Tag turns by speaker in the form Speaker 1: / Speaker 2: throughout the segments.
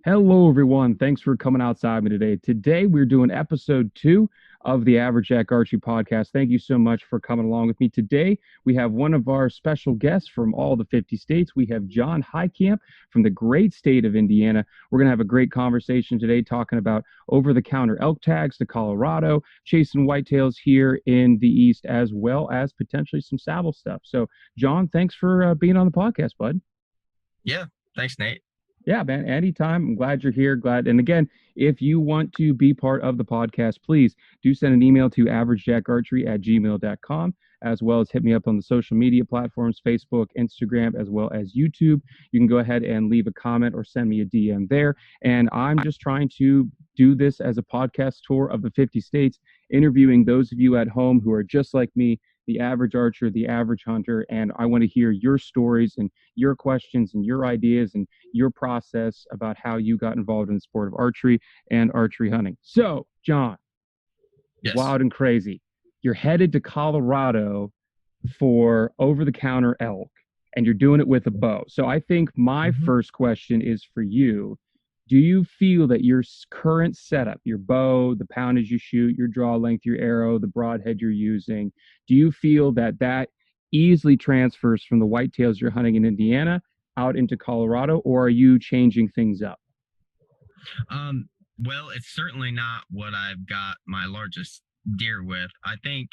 Speaker 1: Hello, everyone. Thanks for coming outside me today. Today, we're doing episode 2 of the Average Jack Archery podcast. Thank you so much for coming along with me. Today, we have one of our special guests from all the 50 states. We have John Heitkamp from the great state of Indiana. We're going to have a great conversation today talking about over-the-counter elk tags to Colorado, chasing whitetails here in the East, as well as potentially some saddle stuff. So, John, thanks for being on the podcast, bud.
Speaker 2: Yeah, thanks, Nate.
Speaker 1: Yeah, man, anytime. I'm glad you're here. Glad. And again, if you want to be part of the podcast, please do send an email to averagejackarchery@gmail.com, as well as hit me up on the social media platforms, Facebook, Instagram, as well as YouTube. You can go ahead and leave a comment or send me a DM there. And I'm just trying to do this as a podcast tour of the 50 states, interviewing those of you at home who are just like me, the average archer, the average hunter. And I want to hear your stories and your questions and your ideas and your process about how you got involved in the sport of archery and archery hunting. So, John,
Speaker 2: Yes.
Speaker 1: wild and crazy. You're headed to Colorado for over-the-counter elk, and you're doing it with a bow. So I think my first question is for you. Do you feel that your current setup, your bow, the poundage you shoot, your draw length, your arrow, the broadhead you're using, do you feel that that easily transfers from the whitetails you're hunting in Indiana out into Colorado, or are you changing things up?
Speaker 2: Well, it's certainly not what I've got my largest deer with. I think,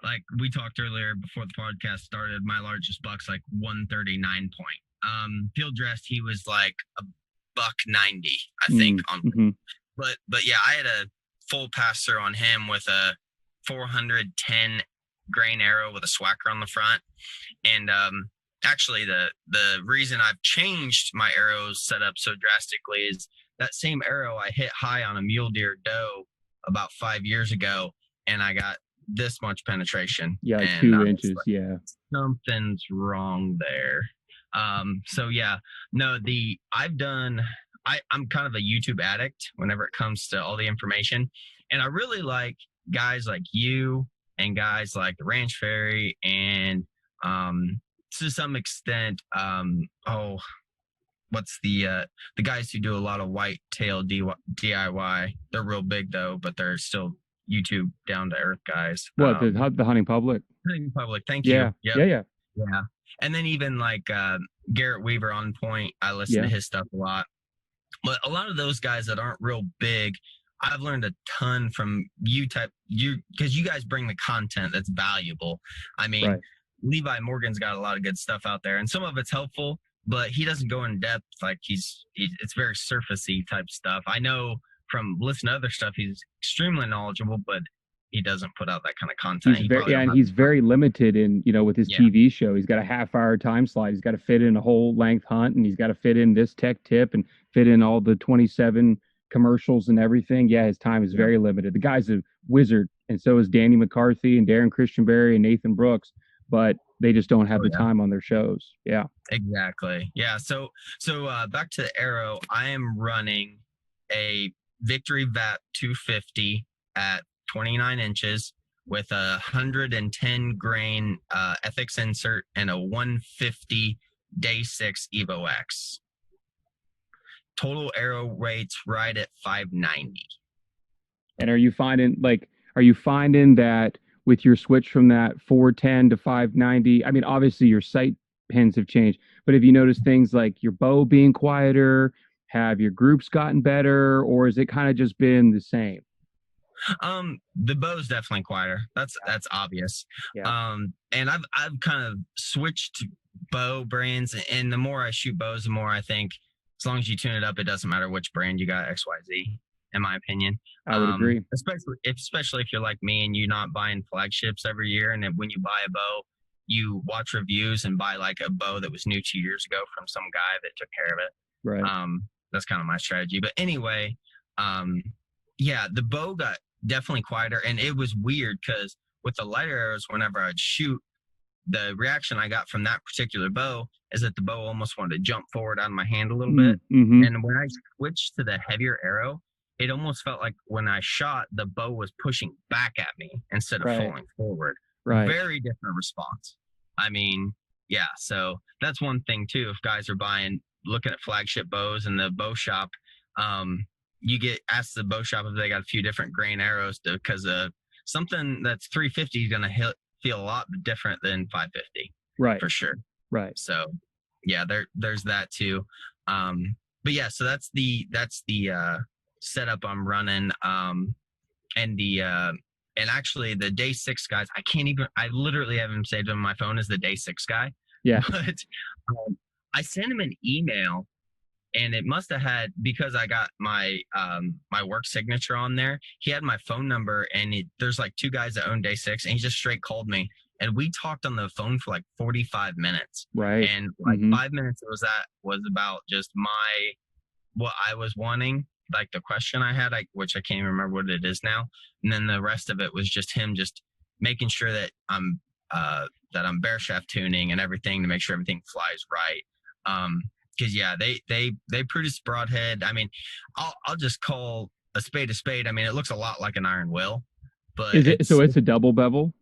Speaker 2: like we talked earlier before the podcast started, my largest buck's like 139 point. Field dressed, he was like a buck 90, I think. But yeah, I had a full pass through on him with a 410 grain arrow with a swacker on the front. And actually, the reason I've changed my arrows set up so drastically is that same arrow I hit high on a mule deer doe about 5 years ago, and I got this much penetration.
Speaker 1: Yeah, like
Speaker 2: and
Speaker 1: 2 inches.
Speaker 2: Like,
Speaker 1: yeah,
Speaker 2: something's wrong there. So yeah, no, I'm kind of a YouTube addict whenever it comes to all the information, and I really like guys like you and guys like the Ranch Fairy and to some extent what's the guys who do a lot of whitetail DIY. They're real big though, but they're still YouTube down to earth guys.
Speaker 1: What, the hunting public?
Speaker 2: Hunting public. Thank
Speaker 1: Yeah.
Speaker 2: you.
Speaker 1: Yeah.
Speaker 2: And then even like Garrett Weaver on Point, I listen to his stuff a lot. But a lot of those guys that aren't real big, I've learned a ton from because you guys bring the content that's valuable. I mean,
Speaker 1: Right.
Speaker 2: Levi Morgan's got a lot of good stuff out there, and some of it's helpful, but he doesn't go in depth. Like it's very surfacey type stuff. I know from listening to other stuff, he's extremely knowledgeable, but he doesn't put out that kind of content.
Speaker 1: He's very limited in, with his TV show. He's got a half-hour time slot. He's got to fit in a whole length hunt, and he's got to fit in this tech tip and fit in all the 27 commercials and everything. Yeah, his time is very limited. The guy's a wizard, and so is Danny McCarthy and Darren Christianberry and Nathan Brooks, but they just don't have the time on their shows. Yeah,
Speaker 2: exactly. Yeah. So back to the arrow. I am running a Victory VAP 250 at 29 inches with a 110 grain ethics insert and a 150 day 6 Evo X. Total arrow rates right at 590.
Speaker 1: And are you finding that with your switch from that 410 to 590, I mean, obviously your sight pins have changed, but have you noticed things like your bow being quieter? Have your groups gotten better, or has it kind of just been the same?
Speaker 2: The bow's definitely quieter. That's obvious.
Speaker 1: Yeah.
Speaker 2: And I've kind of switched to bow brands, and the more I shoot bows, the more I think as long as you tune it up, it doesn't matter which brand you got, XYZ, in my opinion.
Speaker 1: I would agree.
Speaker 2: Especially if you're like me and you're not buying flagships every year, and then when you buy a bow, you watch reviews and buy like a bow that was new 2 years ago from some guy that took care of it.
Speaker 1: Right.
Speaker 2: That's kind of my strategy. But anyway, yeah, the bow got definitely quieter, and it was weird because with the lighter arrows, whenever I'd shoot, the reaction I got from that particular bow is that the bow almost wanted to jump forward out of my hand a little bit. And when I switched to the heavier arrow, it almost felt like when I shot, the bow was pushing back at me instead of falling forward.
Speaker 1: Right.
Speaker 2: Very different response. I mean, yeah, so that's one thing too. If guys are buying looking at flagship bows in the bow shop, you get asked the bow shop if they got a few different grain arrows because something that's 350 is going to feel a lot different than 550.
Speaker 1: Right.
Speaker 2: For sure.
Speaker 1: Right.
Speaker 2: So yeah, there's that too. But yeah, so that's the setup I'm running. And actually the day 6 guys, I literally have him saved on my phone as the day 6 guy.
Speaker 1: Yeah.
Speaker 2: But I sent him an email, and it must have had, because I got my my work signature on there, he had my phone number, and there's like 2 guys that own day 6, and he just straight called me, and we talked on the phone for like 45 minutes.
Speaker 1: Right.
Speaker 2: And like 5 minutes was about just what I was wanting, like the question I had, which I can't even remember what it is now. And then the rest of it was just him just making sure that I'm bear shaft tuning and everything to make sure everything flies right. Because yeah, they produce broadhead. I mean, I'll just call a spade a spade. I mean, it looks a lot like an iron will, but
Speaker 1: it's a double bevel.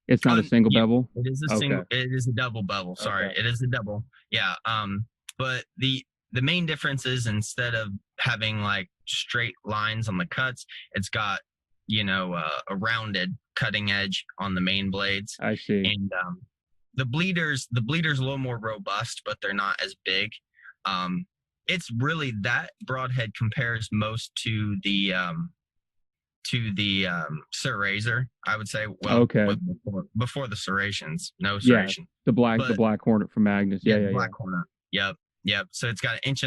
Speaker 1: It's not a single bevel.
Speaker 2: It is a single. It is a double bevel. Sorry,
Speaker 1: Okay.
Speaker 2: It is a double. Yeah. But the main difference is, instead of having like straight lines on the cuts, it's got a rounded cutting edge on the main blades.
Speaker 1: I see.
Speaker 2: And the bleeder's a little more robust, but they're not as big. It's really, that broadhead compares most to the Serrazer, I would say. Well,
Speaker 1: okay.
Speaker 2: Before the serrations, no serration.
Speaker 1: Yeah, the black Hornet from Magnus. Yeah.
Speaker 2: Black Hornet. Yep. So it's got 1.25 inch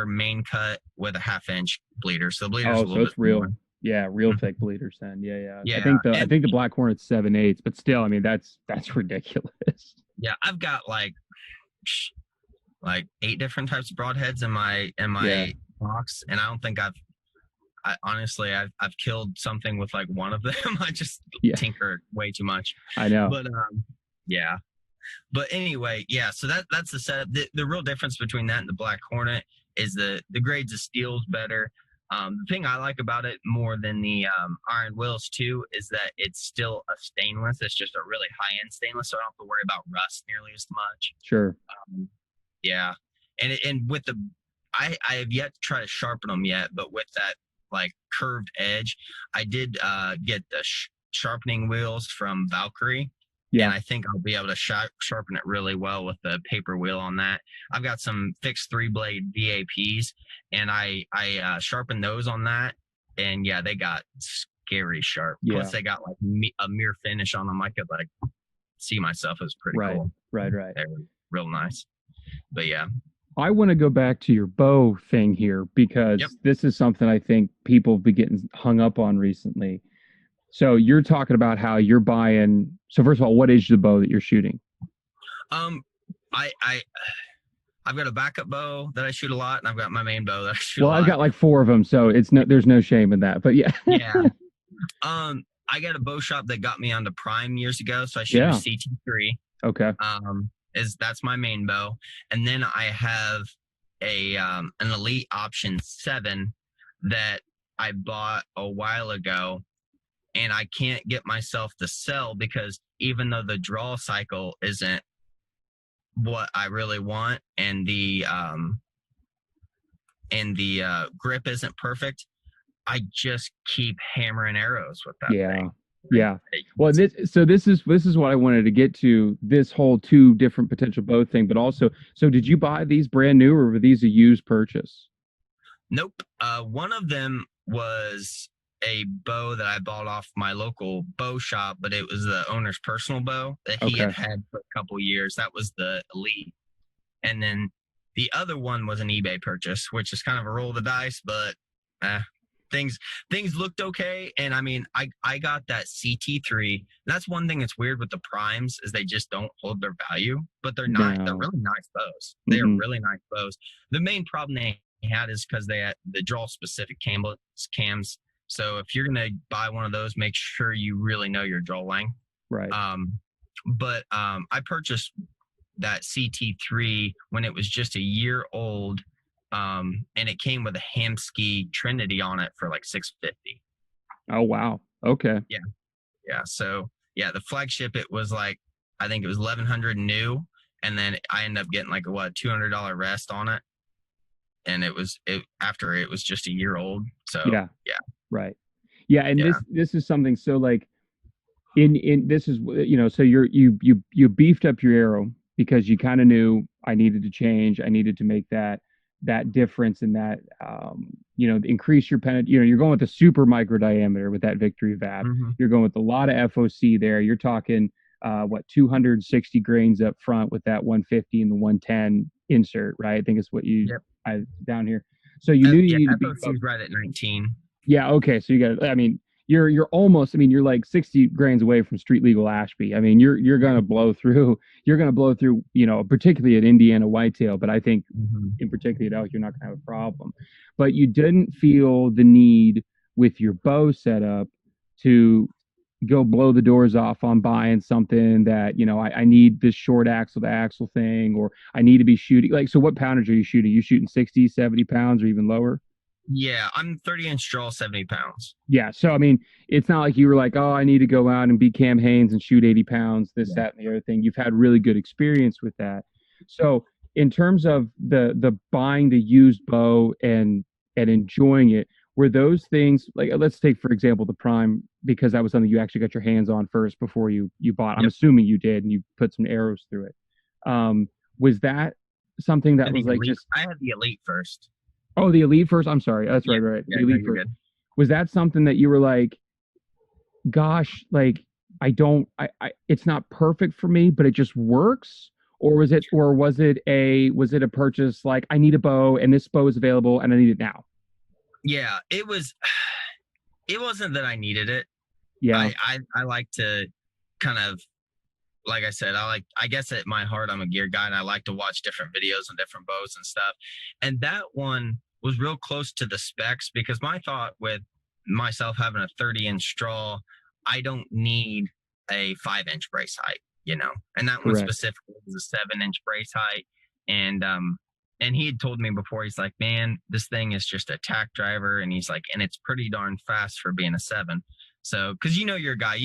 Speaker 2: main cut with a 1/2 inch bleeder. So the bleeder's a little bit
Speaker 1: real.
Speaker 2: More.
Speaker 1: Yeah, real thick bleeders then. Yeah.
Speaker 2: Yeah.
Speaker 1: I think the Black Hornet's 7/8, but still, I mean, that's ridiculous.
Speaker 2: Yeah, I've got like 8 different types of broadheads in my box, and I don't think I've killed something with like one of them. I just tinker way too much.
Speaker 1: I know.
Speaker 2: But yeah. But anyway, yeah, so that's the setup. The real difference between that and the Black Hornet is the grades of steel's better. The thing I like about it more than the iron wills too is that it's still a stainless. It's just a really high-end stainless, so I don't have to worry about rust nearly as much.
Speaker 1: Sure.
Speaker 2: Yeah. And with I have yet to try to sharpen them yet, but with that like curved edge, I did get the sharpening wheels from Valkyrie. Yeah. And I think I'll be able to sharpen it really well with the paper wheel on that. I've got some fixed 3-blade VAPs, and I sharpened those on that. And yeah, they got scary sharp. Yeah. Plus they got like a mirror finish on them. I could like see myself. It was pretty cool. Right. They were real nice. But yeah.
Speaker 1: I want to go back to your bow thing here, because this is something I think people have been getting hung up on recently. So you're talking about how you're buying. So first of all, what is the bow that you're shooting?
Speaker 2: I've got a backup bow that I shoot a lot, and I've got my main bow that I shoot a lot.
Speaker 1: Well, I've got like 4 of them, so there's no shame in that. But yeah.
Speaker 2: Yeah. I got a bow shop that got me onto Prime years ago, so I shoot a CT3.
Speaker 1: Okay.
Speaker 2: That's my main bow, and then I have an Elite Option 7 that I bought a while ago. And I can't get myself to sell, because even though the draw cycle isn't what I really want, and the grip isn't perfect, I just keep hammering arrows with that thing.
Speaker 1: Yeah. Well, this is what I wanted to get to, this whole 2 different potential bow thing, but also, so did you buy these brand new, or were these a used purchase?
Speaker 2: Nope. One of them was a bow that I bought off my local bow shop, but it was the owner's personal bow that he had for a couple years. That was the Elite. And then the other one was an eBay purchase, which is kind of a roll of the dice, but things looked okay. And I mean, I got that CT3. That's one thing that's weird with the primes, is they just don't hold their value, but they're nice. They're really nice bows. They are really nice bows. The main problem they had is because they had the draw specific cams. So if you're going to buy one of those, make sure you really know your draw length. Right. But I purchased that CT3 when it was just a year old, and it came with a Hamsky Trinity on it for like $650.
Speaker 1: Oh, wow. Okay.
Speaker 2: Yeah. So yeah, the flagship, it was like, I think it was $1,100 new, and then I ended up getting like a $200 rest on it. and after it was just a year old. So
Speaker 1: Yeah.
Speaker 2: yeah,
Speaker 1: Right. Yeah. And
Speaker 2: yeah.
Speaker 1: this is something. So like in this is, so you beefed up your arrow because you kind of knew I needed to change. I needed to make that difference in that, increase your you're going with a super micro diameter with that Victory VAP.
Speaker 2: Hmm.
Speaker 1: You're going with a lot of FOC there. You're talking, 260 grains up front with that 150 and the 110 insert, right? I think it's what
Speaker 2: Yep.
Speaker 1: I down here. So you knew you
Speaker 2: Yeah,
Speaker 1: needed to beef
Speaker 2: FOC
Speaker 1: up.
Speaker 2: is right at 19.
Speaker 1: Yeah, okay. So you got, I mean, you're almost, I mean, you're like 60 grains away from street legal Ashby. I mean, you're gonna blow through, particularly at Indiana whitetail, but I think
Speaker 2: Mm-hmm.
Speaker 1: in particular at elk, you're not gonna have a problem. But you didn't feel the need with your bow setup to go blow the doors off on buying something that, I need this short axle to axle thing, or I need to be shooting. Like, so what poundage are you shooting? You shooting 60, 70 pounds or even lower?
Speaker 2: Yeah, I'm 30-inch draw, 70 pounds.
Speaker 1: Yeah. So, I mean, it's not like you were like, oh, I need to go out and be Cam Haynes and shoot 80 pounds, this,
Speaker 2: Yeah.
Speaker 1: that, and the other thing. You've had really good experience with that. So, in terms of the buying the used bow and enjoying it, were those things like, let's take, for example, the Prime, because that was something you actually got your hands on first before you bought. I'm
Speaker 2: Yep.
Speaker 1: assuming you did and you put some arrows through it. Was that something that
Speaker 2: And
Speaker 1: was
Speaker 2: the
Speaker 1: like
Speaker 2: elite,
Speaker 1: just,
Speaker 2: I had the elite first.
Speaker 1: oh, the Elite first? I'm sorry. That's
Speaker 2: Yeah.
Speaker 1: right.
Speaker 2: Yeah,
Speaker 1: The
Speaker 2: no,
Speaker 1: Elite
Speaker 2: you're
Speaker 1: first.
Speaker 2: good.
Speaker 1: Was that something that you were like, gosh, like I don't, it's not perfect for me, but it just works? Or was it a purchase like I need a bow and this bow is available and I need it now?
Speaker 2: Yeah, it wasn't that I needed it.
Speaker 1: Yeah.
Speaker 2: I like to kind of, like I said, I guess at my heart, I'm a gear guy and I like to watch different videos and different bows and stuff. And that one was real close to the specs because my thought with myself having a 30-inch straw, I don't need a 5-inch brace height, and that one
Speaker 1: Correct.
Speaker 2: specifically was a 7-inch brace height. And he had told me before, he's like, man, this thing is just a tack driver. And he's like, and it's pretty darn fast for being a 7. So, because you're a guy,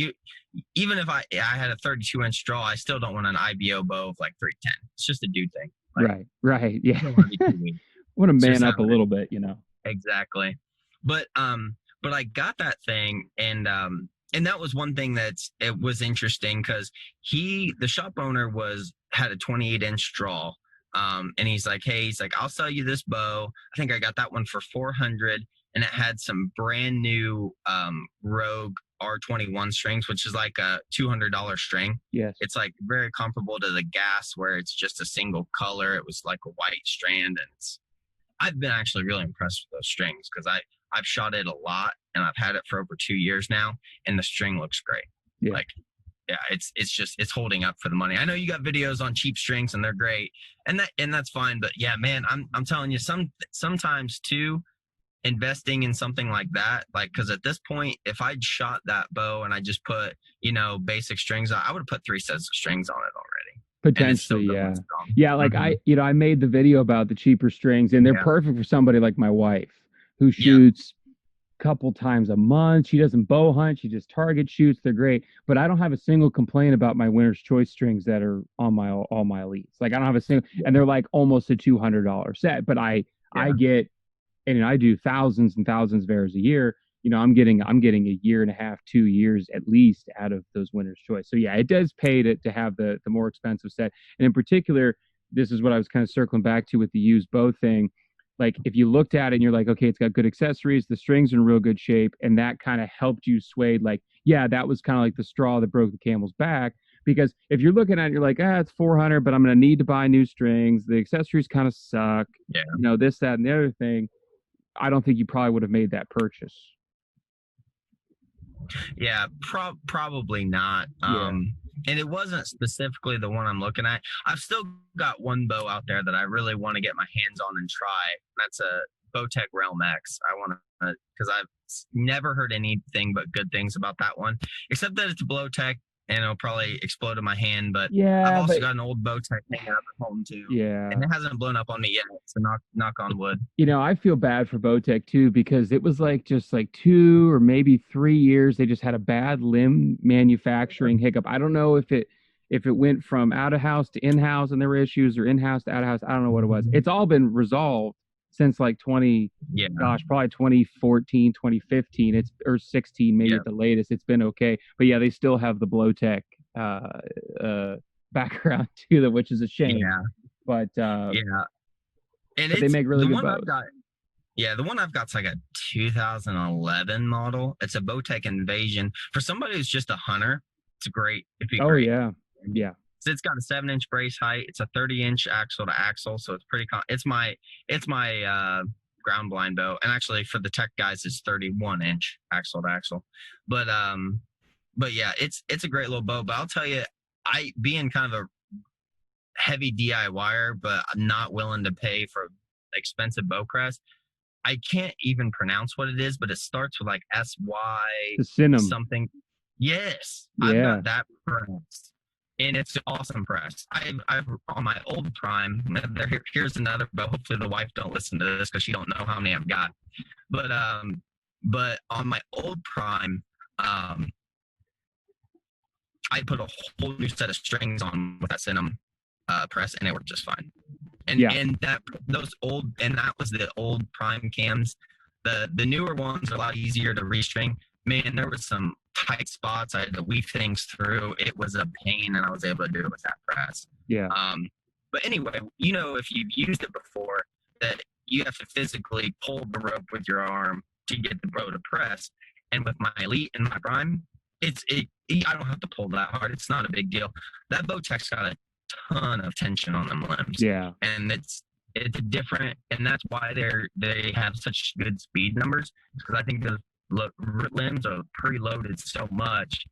Speaker 2: even if I had a 32-inch draw, I still don't want an IBO bow of like 310. It's just a dude thing. Like,
Speaker 1: Right. Yeah.
Speaker 2: I don't want to be too weak.
Speaker 1: Want to
Speaker 2: It's
Speaker 1: man
Speaker 2: just
Speaker 1: up a
Speaker 2: how it
Speaker 1: little
Speaker 2: is.
Speaker 1: bit,
Speaker 2: Exactly. But I got that thing, and that was one thing it was interesting because the shop owner had a 28-inch draw. And he's like, hey, I'll sell you this bow. I think I got that one for 400, and it had some brand new Rogue R21 strings, which is like a $200 string.
Speaker 1: Yes.
Speaker 2: It's like very comparable to the Gas, where it's just a single color. It was like a white strand, and I've been actually really impressed with those strings because I've shot it a lot, and I've had it for over 2 years now, and the string looks great.
Speaker 1: Yeah.
Speaker 2: Like, yeah, it's holding up for the money. I know you got videos on cheap strings and they're great, and that's fine. But yeah, man, I'm telling you, sometimes too, investing in something like that, like, because at this point, if I'd shot that bow and I just put basic strings on, I would have put 3 sets of strings on it already.
Speaker 1: Potentially, yeah. Like I made the video about the cheaper strings, and they're perfect for somebody like my wife who shoots couple times a month. She doesn't bow hunt. She just target shoots. They're great. But I don't have a single complaint about my winner's choice strings that are on all my elites. Like I don't have a single, and they're like almost a $200 set. But I get, and I do thousands and thousands of arrows a year. I'm getting a year and a half, 2 years at least out of those winner's choice. So yeah, it does pay to have the more expensive set. And in particular, this is what I was kind of circling back to with the used bow thing. Like if you looked at it and you're like, okay, it's got good accessories, the strings are in real good shape, and that kind of helped you sway, like, yeah, that was kind of like the straw that broke the camel's back. Because if you're looking at it, you're like, it's 400, but I'm going to need to buy new strings. The accessories kind of suck.
Speaker 2: Yeah.
Speaker 1: This, that, and the other thing. I don't think you probably would have made that purchase.
Speaker 2: Yeah, probably not. And it wasn't specifically the one I'm looking at. I've still got one bow out there that I really want to get my hands on and try. That's a Bowtech Realm X. I want to, because I've never heard anything but good things about that one, except that it's a Blowtech and it'll probably explode in my hand. But I've also got an old Bowtech hanging out at home too.
Speaker 1: Yeah.
Speaker 2: And it hasn't blown up on me yet. So knock on wood.
Speaker 1: I feel bad for Bowtech too, because it was just 2 or maybe 3 years. They just had a bad limb manufacturing hiccup. I don't know if it went from out of house to in house and there were issues, or in house to out of house. I don't know what it was. It's all been resolved since like probably 2014, 2015. It's or 16 maybe at the latest. It's been okay, but yeah, they still have the Blowtech background to them, which is a shame.
Speaker 2: Yeah.
Speaker 1: But
Speaker 2: and
Speaker 1: but they make really
Speaker 2: the
Speaker 1: good
Speaker 2: one
Speaker 1: bows.
Speaker 2: I've got. Yeah, the one I've got's like a 2011 model. It's a Bowtech Invasion. For somebody who's just a hunter, it's great. It'd be great.
Speaker 1: Yeah.
Speaker 2: So it's got a 7-inch brace height. It's a 30-inch axle to axle, so it's pretty. It's my ground blind bow, and actually for the tech guys, it's 31-inch axle to axle. But yeah, it's a great little bow. But I'll tell you, I being kind of a heavy DIYer, but I'm not willing to pay for expensive bow crest. I can't even pronounce what it is, but it starts with like SY something. Yes, yeah. I've got that press, and it's an awesome press. I've on my old Prime. Here's another, but hopefully the wife don't listen to this because she don't know how many I've got. But on my old Prime, I put a whole new set of strings on with that Cinema press, and it worked just fine. And that was the old Prime cams. The newer ones are a lot easier to restring. Man, there was some tight spots I had to weave things through. It was a pain, and I was able to do it with that press.
Speaker 1: Yeah.
Speaker 2: But anyway, if you've used it before, that you have to physically pull the rope with your arm to get the bow to press. And with my Elite and my Prime, I don't have to pull that hard. It's not a big deal. That Bowtech's got a ton of tension on them limbs.
Speaker 1: Yeah.
Speaker 2: And it's different, and that's why they have such good speed numbers, because I think the limbs are preloaded so much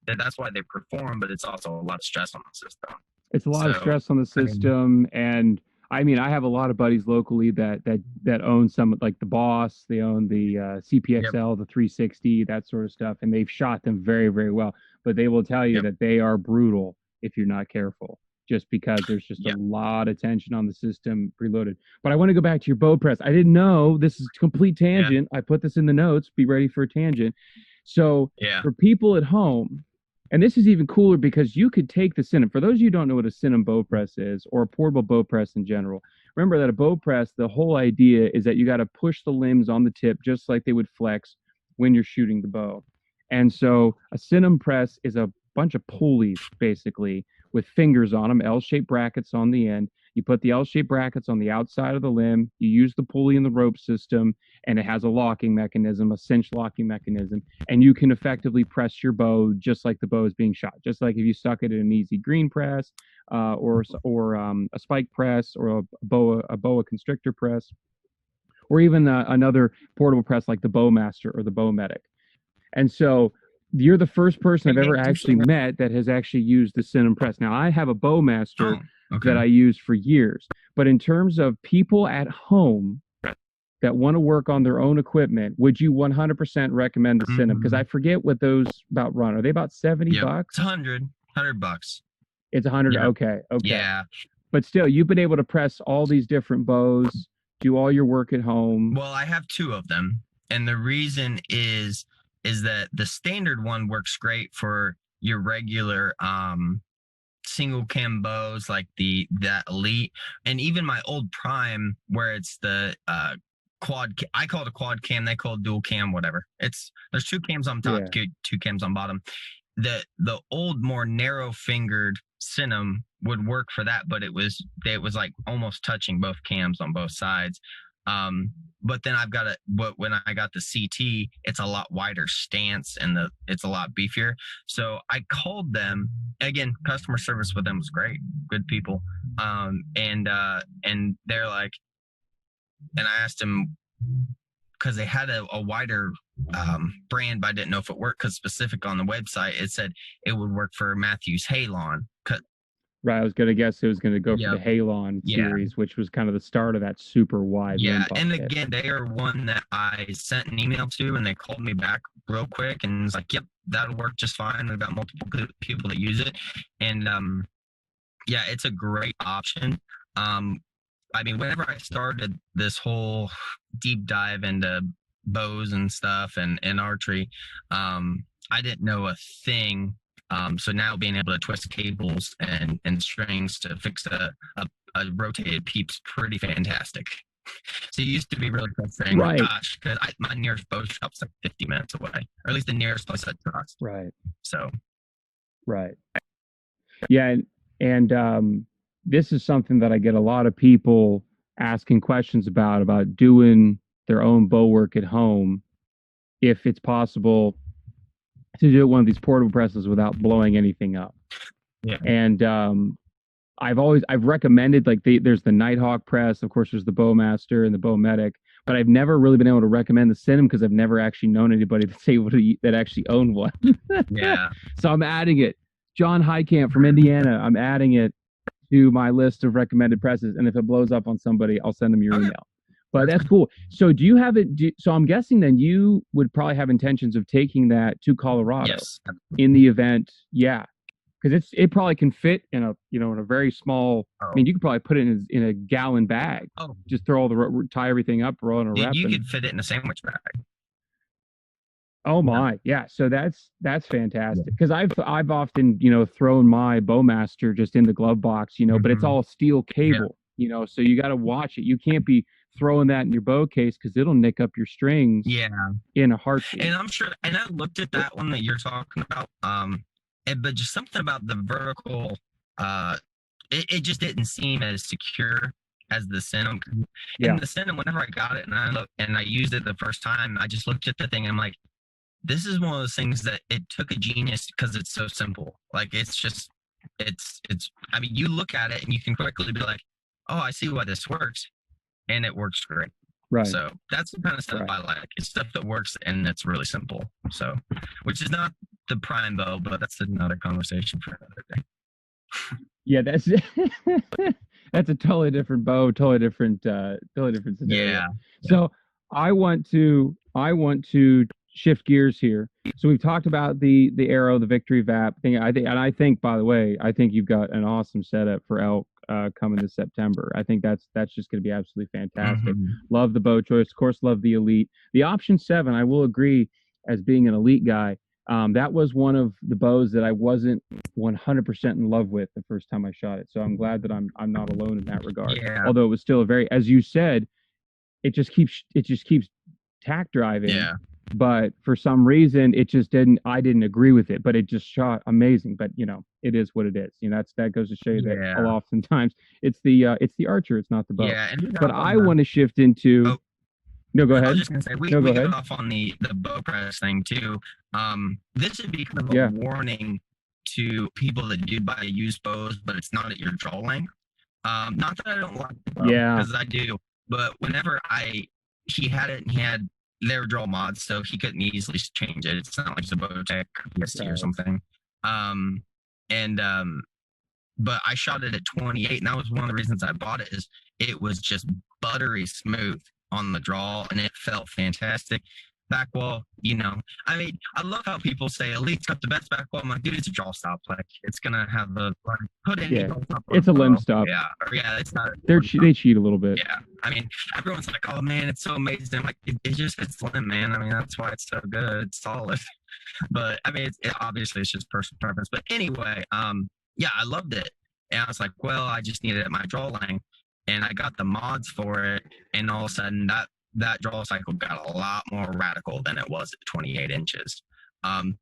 Speaker 2: that's why they perform, but it's also a lot of stress on the system.
Speaker 1: It's a lot of stress on the system, and I mean, I have a lot of buddies locally that own some, like the Boss. They own the CPXL, the 360, that sort of stuff, and they've shot them very, very well. But they will tell you that they are brutal if you're not careful, just because there's just a lot of tension on the system preloaded. But I want to go back to your bow press. I didn't know, this is a complete tangent. I put this in the notes. Be ready for a tangent. So for people at home, and this is even cooler because you could take the Cinema. For those of you who don't know what a Cinema bow press is, or a portable bow press in general, remember that a bow press, the whole idea is that you got to push the limbs on the tip just like they would flex when you're shooting the bow. And so a Cinema press is a bunch of pulleys, basically, with fingers on them, L-shaped brackets on the end. You put the L-shaped brackets on the outside of the limb. You use the pulley in the rope system, and it has a locking mechanism, a cinch locking mechanism, and you can effectively press your bow just like the bow is being shot. Just like if you stuck it in an easy green press, or a spike press, or a boa constrictor press, or even another portable press like the Bowmaster or the Bowmedic. And so you're the first person I've ever actually met that has actually used the Cinema press. Now, I have a Bowmaster that I used for years, but in terms of people at home that want to work on their own equipment, would you 100% recommend the Cinema? Because I forget what those about run. Are they about 70 bucks?
Speaker 2: It's $100 bucks.
Speaker 1: It's 100. Yep. Okay.
Speaker 2: Yeah.
Speaker 1: But still, you've been able to press all these different bows, do all your work at home.
Speaker 2: Well, I have two of them, and the reason is that the standard one works great for your regular single cam bows, like that Elite, and even my old Prime, where it's the quad. I call it a quad cam. They call it dual cam, whatever. There's two cams on top, two cams on bottom. The old, more narrow fingered Cinema would work for that, but it was like almost touching both cams on both sides. But then when I got the CT, it's a lot wider stance, and it's a lot beefier. So I called them again. Customer service with them was great, good people. And they're like, and I asked them, because they had a wider brand, but I didn't know if it worked, because specific on the website, it said it would work for Matthews Halon.
Speaker 1: Right, I was going to guess it was going to go for the Halon series, which was kind of the start of that super wide.
Speaker 2: And again, they are one that I sent an email to, and they called me back real quick and was like, yep, that'll work just fine. We've got multiple people that use it. And it's a great option. I mean, whenever I started this whole deep dive into bows and stuff and archery, I didn't know a thing. So now being able to twist cables and strings to fix a rotated peep's pretty fantastic. So it used to be really frustrating.
Speaker 1: Right.
Speaker 2: Gosh, because my nearest bow shop's like 50 minutes away, or at least the nearest place I trust.
Speaker 1: Right.
Speaker 2: So
Speaker 1: Right. Yeah, and this is something that I get a lot of people asking questions about doing their own bow work at home, if it's possible to do one of these portable presses without blowing anything up.
Speaker 2: yeah,
Speaker 1: And I've recommended, like, there's the Nighthawk press, of course there's the Bowmaster and the Bowmedic, but I've never really been able to recommend the Cinema because I've never actually known anybody that's able to that actually owned one.
Speaker 2: yeah.
Speaker 1: So I'm adding it. John Heitkamp from Indiana. I'm adding it to my list of recommended presses, and if it blows up on somebody, I'll send them your email. But that's cool. So do you have it? So I'm guessing then you would probably have intentions of taking that to Colorado.
Speaker 2: Yes.
Speaker 1: In the event. Yeah, because it probably can fit in a in a very small.
Speaker 2: Oh.
Speaker 1: I mean, you could probably put it in a gallon bag.
Speaker 2: Oh,
Speaker 1: just throw all the tie everything up, roll in a wrap.
Speaker 2: you could fit it in a sandwich bag.
Speaker 1: Oh my, yeah. So that's fantastic, because I've often thrown my Bowmaster just in the glove box, but it's all steel cable, so you got to watch it. You can't be throwing that in your bow case because it'll nick up your strings.
Speaker 2: Yeah,
Speaker 1: in a heartbeat.
Speaker 2: and I'm sure. And I looked at that one that you're talking about. But just something about the vertical. It just didn't seem as secure as the Cinema. And the Cinema, whenever I got it and I used it the first time, I just looked at the thing and I'm like, this is one of those things that it took a genius because it's so simple. Like it's I mean, you look at it and you can quickly be like, oh, I see why this works. And it works great.
Speaker 1: Right.
Speaker 2: So that's the kind of stuff I like. It's stuff that works and it's really simple. So, which is not the prime bow, but that's another conversation for another day.
Speaker 1: Yeah, that's that's a totally different bow, totally different scenario.
Speaker 2: Yeah.
Speaker 1: So I want to shift gears here. So we've talked about the arrow, the Victory VAP thing. I think, by the way, I think you've got an awesome setup for elk coming this September. I think that's just going to be absolutely fantastic. Love the bow choice, of course. Love the Elite, the Option 7. I will agree, as being an Elite guy, that was one of the bows that I wasn't 100% in love with the first time I shot it. So I'm glad that I'm not alone in that regard.
Speaker 2: Yeah.
Speaker 1: Although it was still a very, as you said, it just keeps tack driving.
Speaker 2: Yeah.
Speaker 1: But for some reason, I didn't agree with it, but it just shot amazing. But it is what it is. That goes to show you that oftentimes it's the Archer, it's not the bow.
Speaker 2: Yeah.
Speaker 1: But I want to shift into. No, go ahead.
Speaker 2: I was just gonna say we got off on the bow press thing too. This should be kind of a warning to people that do buy used bows, but it's not at your draw length. Not that I don't like the bow, because I do, but whenever he had it and he had their draw mods, so he couldn't easily change it. It's not like it's a Bowtech PST or something. But I shot it at 28, and that was one of the reasons I bought it. Is it was just buttery smooth on the draw, and it felt fantastic. Backwall, I mean, I love how people say Elite's got the best backwall. I'm like, dude, it's a draw stop. Like, it's gonna have
Speaker 1: it's a limb stop.
Speaker 2: Yeah, it's not.
Speaker 1: They cheat a little bit.
Speaker 2: Yeah, I mean, everyone's like, oh man, it's so amazing. I'm like, it just it's limb, man. I mean, that's why it's so good. It's solid. But I mean, obviously it's just personal preference. But anyway, yeah, I loved it, and I was like, well, I just needed it at my draw length, and I got the mods for it, and all of a sudden that draw cycle got a lot more radical than it was at 28 inches.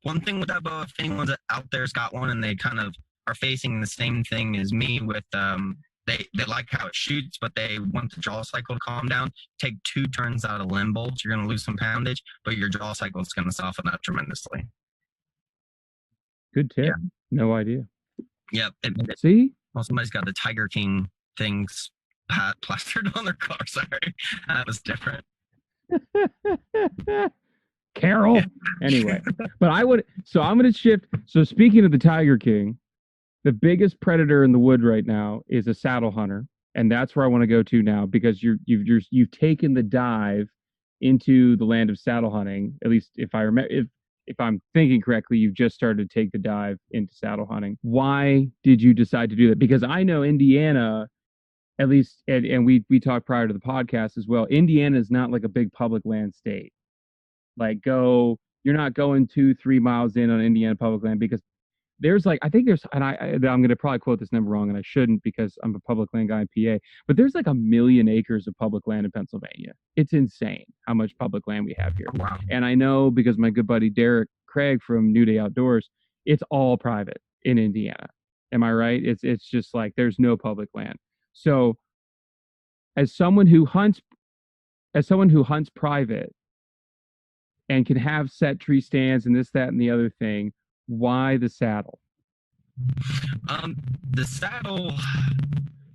Speaker 2: One thing with that bow, if anyone's out there's got one and they kind of are facing the same thing as me with, they like how it shoots, but they want the draw cycle to calm down, take 2 turns out of limb bolts. You're going to lose some poundage, but your draw cycle is going to soften up tremendously.
Speaker 1: Good tip. Yeah. No idea.
Speaker 2: Yep.
Speaker 1: See?
Speaker 2: Well, somebody's got the Tiger King things plastered on their car. Sorry, that was different.
Speaker 1: Carol. Anyway, but I'm going to shift. So speaking of the Tiger King, the biggest predator in the wood right now is a saddle hunter, and that's where I want to go to now, because you've taken the dive into the land of saddle hunting. At least if I remember, if I'm thinking correctly, you've just started to take the dive into saddle hunting. Why did you decide to do that? Because I know Indiana, at least, and we talked prior to the podcast as well, Indiana is not like a big public land state. Like, you're not going 2-3 miles in on Indiana public land, because there's like, I think there's, and I'm going to probably quote this number wrong, and I shouldn't because I'm a public land guy in PA, but there's like 1 million acres of public land in Pennsylvania. It's insane how much public land we have here.
Speaker 2: Wow.
Speaker 1: And I know because my good buddy Derek Craig from New Day Outdoors, it's all private in Indiana. Am I right? It's just like there's no public land. So as someone who hunts private and can have set tree stands and this, that, and the other thing, why the saddle?
Speaker 2: The saddle,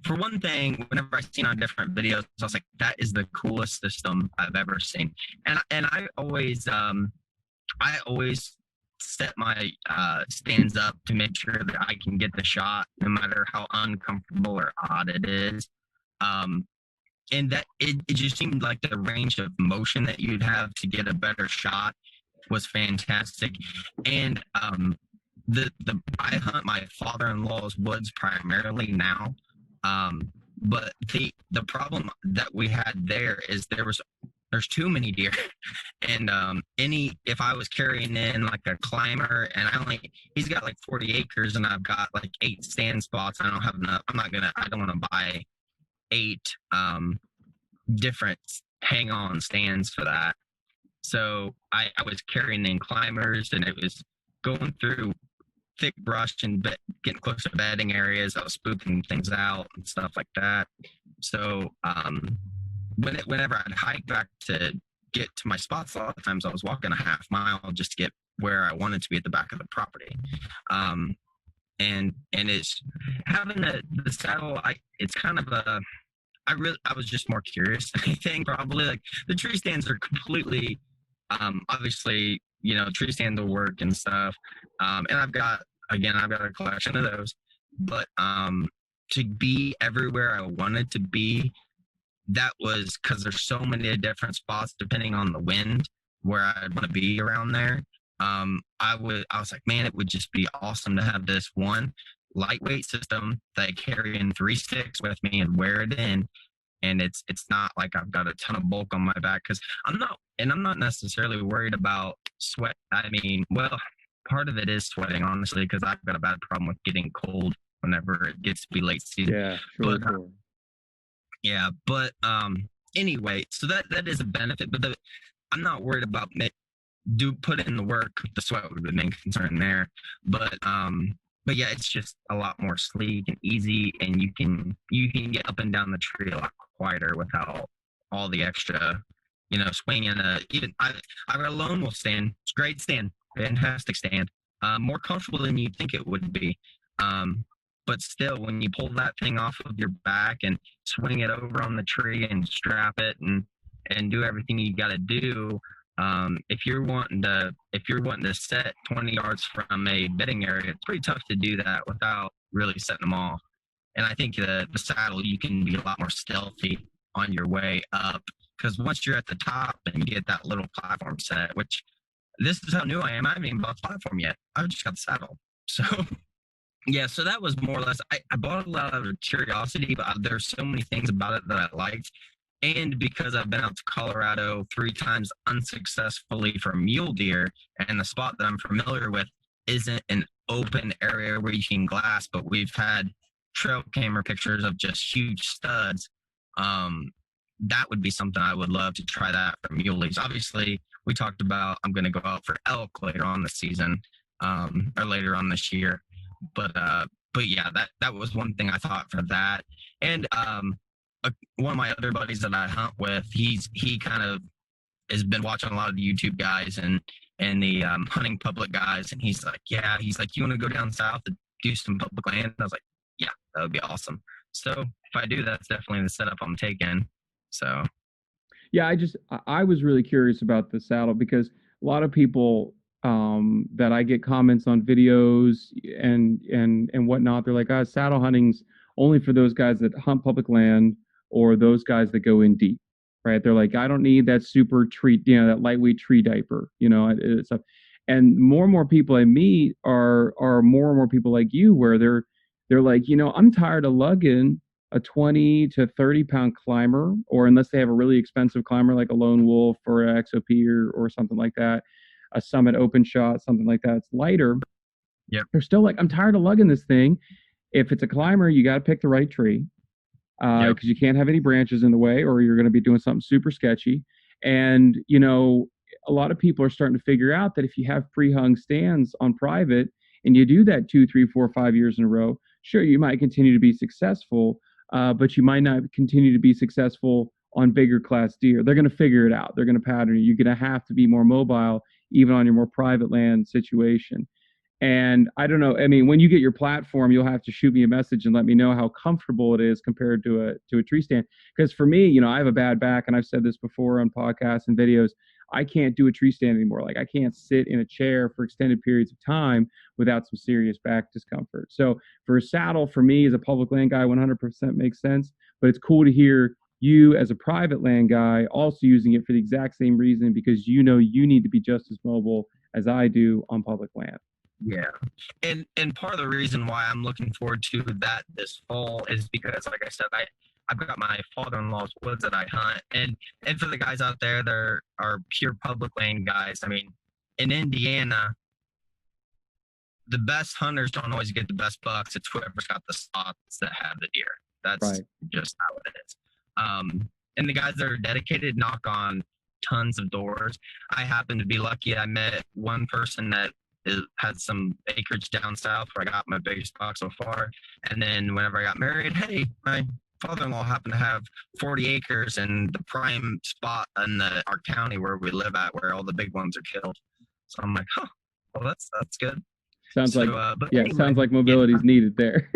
Speaker 2: for one thing, whenever I seen on different videos, I was like, that is the coolest system I've ever seen. And I always set my stands up to make sure that I can get the shot, no matter how uncomfortable or odd it is. And that it just seemed like the range of motion that you'd have to get a better shot was fantastic. And I hunt my father-in-law's woods primarily now. But the problem that we had there is there's too many deer. And if I was carrying in like a climber, and he's got like 40 acres and I've got like 8 stand spots, I don't have enough. I don't want to buy 8 different hang on stands for that. So I was carrying in climbers, and it was going through thick brush and getting close to bedding areas. I was spooking things out and stuff like that. So whenever I'd hike back to get to my spots, a lot of times I was walking a half mile just to get where I wanted to be at the back of the property. And it's having the saddle, it's kind of I was just more curious. I think probably like the tree stands are completely, obviously, tree stands will work and stuff. And I've got a collection of those, but to be everywhere I wanted to be, that was because there's so many different spots depending on the wind where I'd want to be around there. I was like, man, it would just be awesome to have this one lightweight system that I carry in 3 sticks with me and wear it in. And it's not like I've got a ton of bulk on my back, because I'm not necessarily worried about sweat. I mean, well, part of it is sweating, honestly, because I've got a bad problem with getting cold whenever it gets to be late season.
Speaker 1: Yeah, sure.
Speaker 2: Yeah, but anyway, so that is a benefit, but I'm not worried about put in the work. The sweat would be the main concern there, but yeah, it's just a lot more sleek and easy, and you can get up and down the tree a lot quieter without all the extra, swinging. Even I got a lone wolf stand. It's a great stand, fantastic stand, more comfortable than you'd think it would be. But still, when you pull that thing off of your back and swing it over on the tree and strap it and do everything you got to do, if you're wanting to set 20 yards from a bedding area, it's pretty tough to do that without really setting them off. And I think the saddle, you can be a lot more stealthy on your way up, because once you're at the top and you get that little platform set, which this is how new I am. I haven't even bought the platform yet. I've just got the saddle. So yeah, so that was more or less, I bought a lot of curiosity, but there's so many things about it that I liked. And because I've been out to Colorado 3 times unsuccessfully for mule deer, and the spot that I'm familiar with isn't an open area where you can glass, but we've had trail camera pictures of just huge studs, that would be something I would love to try that for muleys. Obviously, we talked about I'm going to go out for elk later on this season, or later on this year. But yeah, that was one thing I thought for that. And one of my other buddies that I hunt with, he kind of has been watching a lot of the YouTube guys and the hunting public guys, and he's like, you want to go down south to do some public land? And I was like, yeah, that would be awesome. So if I do, that's definitely the setup I'm taking. So
Speaker 1: yeah, I was really curious about the saddle, because a lot of people that I get comments on videos and whatnot, they're like, saddle hunting's only for those guys that hunt public land or those guys that go in deep, right? They're like, I don't need that super tree, that lightweight tree diaper, stuff. And more people I meet are more and more people like you, where they're like, I'm tired of lugging a 20 to 30 pound climber, or unless they have a really expensive climber like a lone wolf or an XOP or something like that, a Summit open shot, something like that, it's lighter.
Speaker 2: Yep.
Speaker 1: They're still like, I'm tired of lugging this thing. If it's a climber, you got to pick the right tree because
Speaker 2: Yep.
Speaker 1: you can't have any branches in the way or you're going to be doing something super sketchy. And, a lot of people are starting to figure out that if you have pre-hung stands on private and you do that 2, 3, 4, 5 years in a row, sure, you might continue to be successful, but you might not continue to be successful on bigger class deer. They're going to figure it out. They're going to pattern you. You're going to have to be more mobile, even on your more private land situation. And I don't know. I mean, when you get your platform, you'll have to shoot me a message and let me know how comfortable it is compared to a tree stand. Because for me, I have a bad back, and I've said this before on podcasts and videos. I can't do a tree stand anymore. Like I can't sit in a chair for extended periods of time without some serious back discomfort. So for a saddle, for me as a public land guy, 100% makes sense. But it's cool to hear you as a private land guy also using it for the exact same reason because you need to be just as mobile as I do on public land.
Speaker 2: Yeah. And part of the reason why I'm looking forward to that this fall is because, like I said, I've got my father-in-law's woods that I hunt. And for the guys out there that are pure public land guys, I mean, in Indiana, the best hunters don't always get the best bucks. It's whoever's got the spots that have the deer. That's
Speaker 1: Right.
Speaker 2: just how it is. And the guys that are dedicated knock on tons of doors. I happen to be lucky. I met one person that had some acreage down south where I got my biggest buck so far. And then whenever I got married, hey, my father-in-law happened to have 40 acres in the prime spot in our county where we live at, where all the big ones are killed. So I'm like, well, that's good.
Speaker 1: Sounds
Speaker 2: So,
Speaker 1: like
Speaker 2: anyway,
Speaker 1: sounds like mobility is needed there.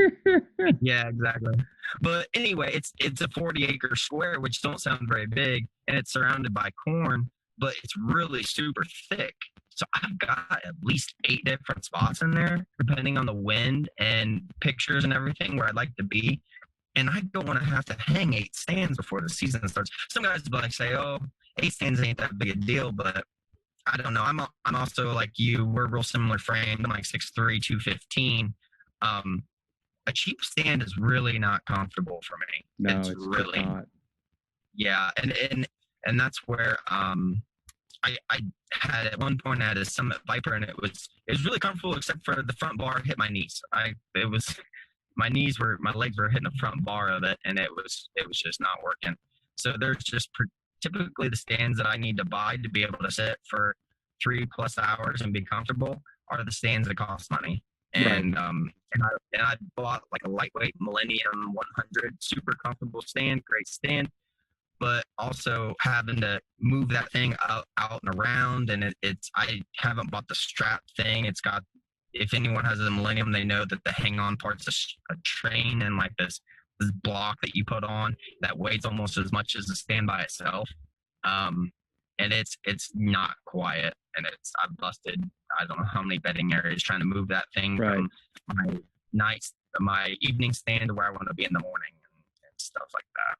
Speaker 2: Yeah, exactly. But anyway, it's a 40-acre square, which don't sound very big, and it's surrounded by corn, but it's really super thick. So I've got at least 8 different spots in there, depending on the wind and pictures and everything where I'd like to be. And I don't want to have to hang 8 stands before the season starts. Some guys like say, "Oh, 8 stands ain't that big a deal," but I don't know. I'm also like you. We're real similar framed. I'm like 6'3", 215. A cheap stand is really not comfortable for me.
Speaker 1: No,
Speaker 2: it's really
Speaker 1: not.
Speaker 2: Yeah, and that's where I had at one point I had a Summit Viper and it was really comfortable except for the front bar hit my knees. My legs were hitting the front bar of it and it was just not working. So there's just typically the stands that I need to buy to be able to sit for 3+ hours and be comfortable are the stands that cost money. And I bought like a lightweight Millennium 100 super comfortable stand, great stand, but also having to move that thing out and around. And I haven't bought the strap thing. It's got, if anyone has a Millennium, they know that the hang on part's a train and like this block that you put on that weighs almost as much as the stand by itself. And it's not quiet, and I've busted I don't know how many bedding areas trying to move that thing from my evening stand to where I want to be in the morning and stuff like that.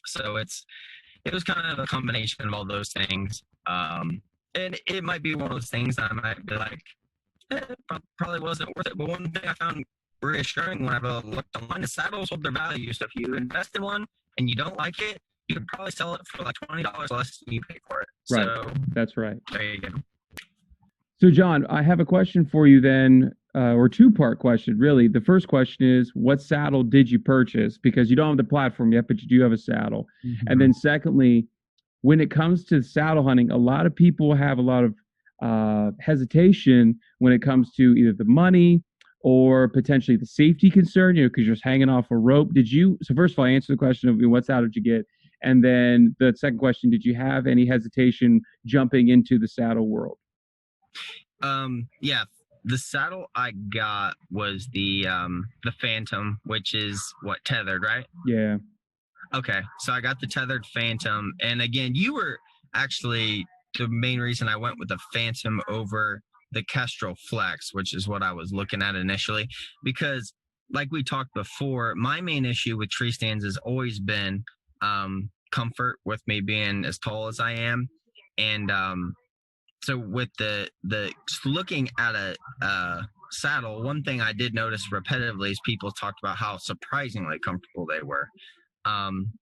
Speaker 2: So it was kind of a combination of all those things. And it might be one of those things that I might be like, probably wasn't worth it. But one thing I found reassuring when I looked online is saddles hold their value. So if you invest in one and you don't like it, you could probably sell it for like $20 less than you pay for it.
Speaker 1: Right.
Speaker 2: So
Speaker 1: that's right.
Speaker 2: There you go.
Speaker 1: So John, I have a question for you then, or 2-part question, really. The first question is, what saddle did you purchase? Because you don't have the platform yet, but you do have a saddle. Mm-hmm. And then secondly, when it comes to saddle hunting, a lot of people have a lot of hesitation when it comes to either the money or potentially the safety concern, because you're just hanging off a rope. So first of all, answer the question of what saddle did you get? And then the second question, did you have any hesitation jumping into the saddle world?
Speaker 2: Yeah, the saddle I got was the Phantom, which is what, tethered, right?
Speaker 1: Yeah.
Speaker 2: Okay, so I got the tethered Phantom, and again, you were actually the main reason I went with the Phantom over the Kestrel Flex, which is what I was looking at initially, because like we talked before, my main issue with tree stands has always been comfort with me being as tall as I am, and so with the looking at a saddle, one thing I did notice repetitively is people talked about how surprisingly comfortable they were.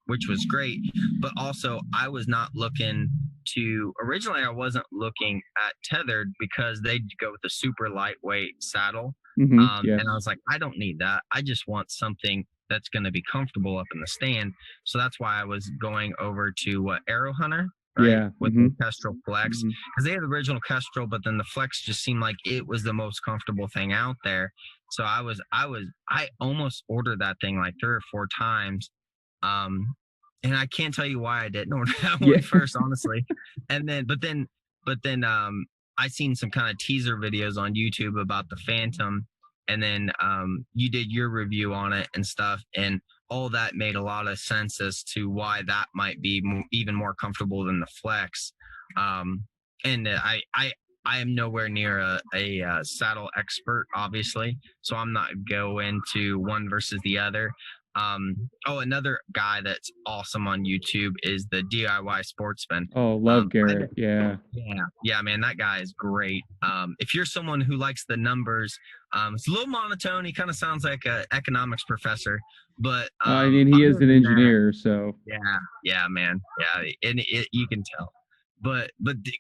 Speaker 2: which was great. But also, I was not looking to, originally, I wasn't looking at tethered because they'd go with a super lightweight saddle.
Speaker 1: Yes.
Speaker 2: And I was like, I don't need that. I just want something that's going to be comfortable up in the stand. So that's why I was going over to Arrow Hunter, right?
Speaker 1: Yeah.
Speaker 2: With the Kestrel Flex, because they had the original Kestrel, but then the Flex just seemed like it was the most comfortable thing out there. So I almost ordered that thing like 3 or 4 times. And I can't tell you why I didn't order that one first, honestly. And then, but then, I seen some kind of teaser videos on YouTube about the Phantom, and then you did your review on it and stuff, and all that made a lot of sense as to why that might be even more comfortable than the Flex. And I am nowhere near a saddle expert, obviously, so I'm not going to one versus the other. Another guy that's awesome on YouTube is the DIY Sportsman.
Speaker 1: Oh, love Garrett. Yeah,
Speaker 2: man, that guy is great. If you're someone who likes the numbers, it's a little monotone. He kind of sounds like an economics professor, but
Speaker 1: I mean, he is an engineer, so
Speaker 2: yeah, man, and you can tell. But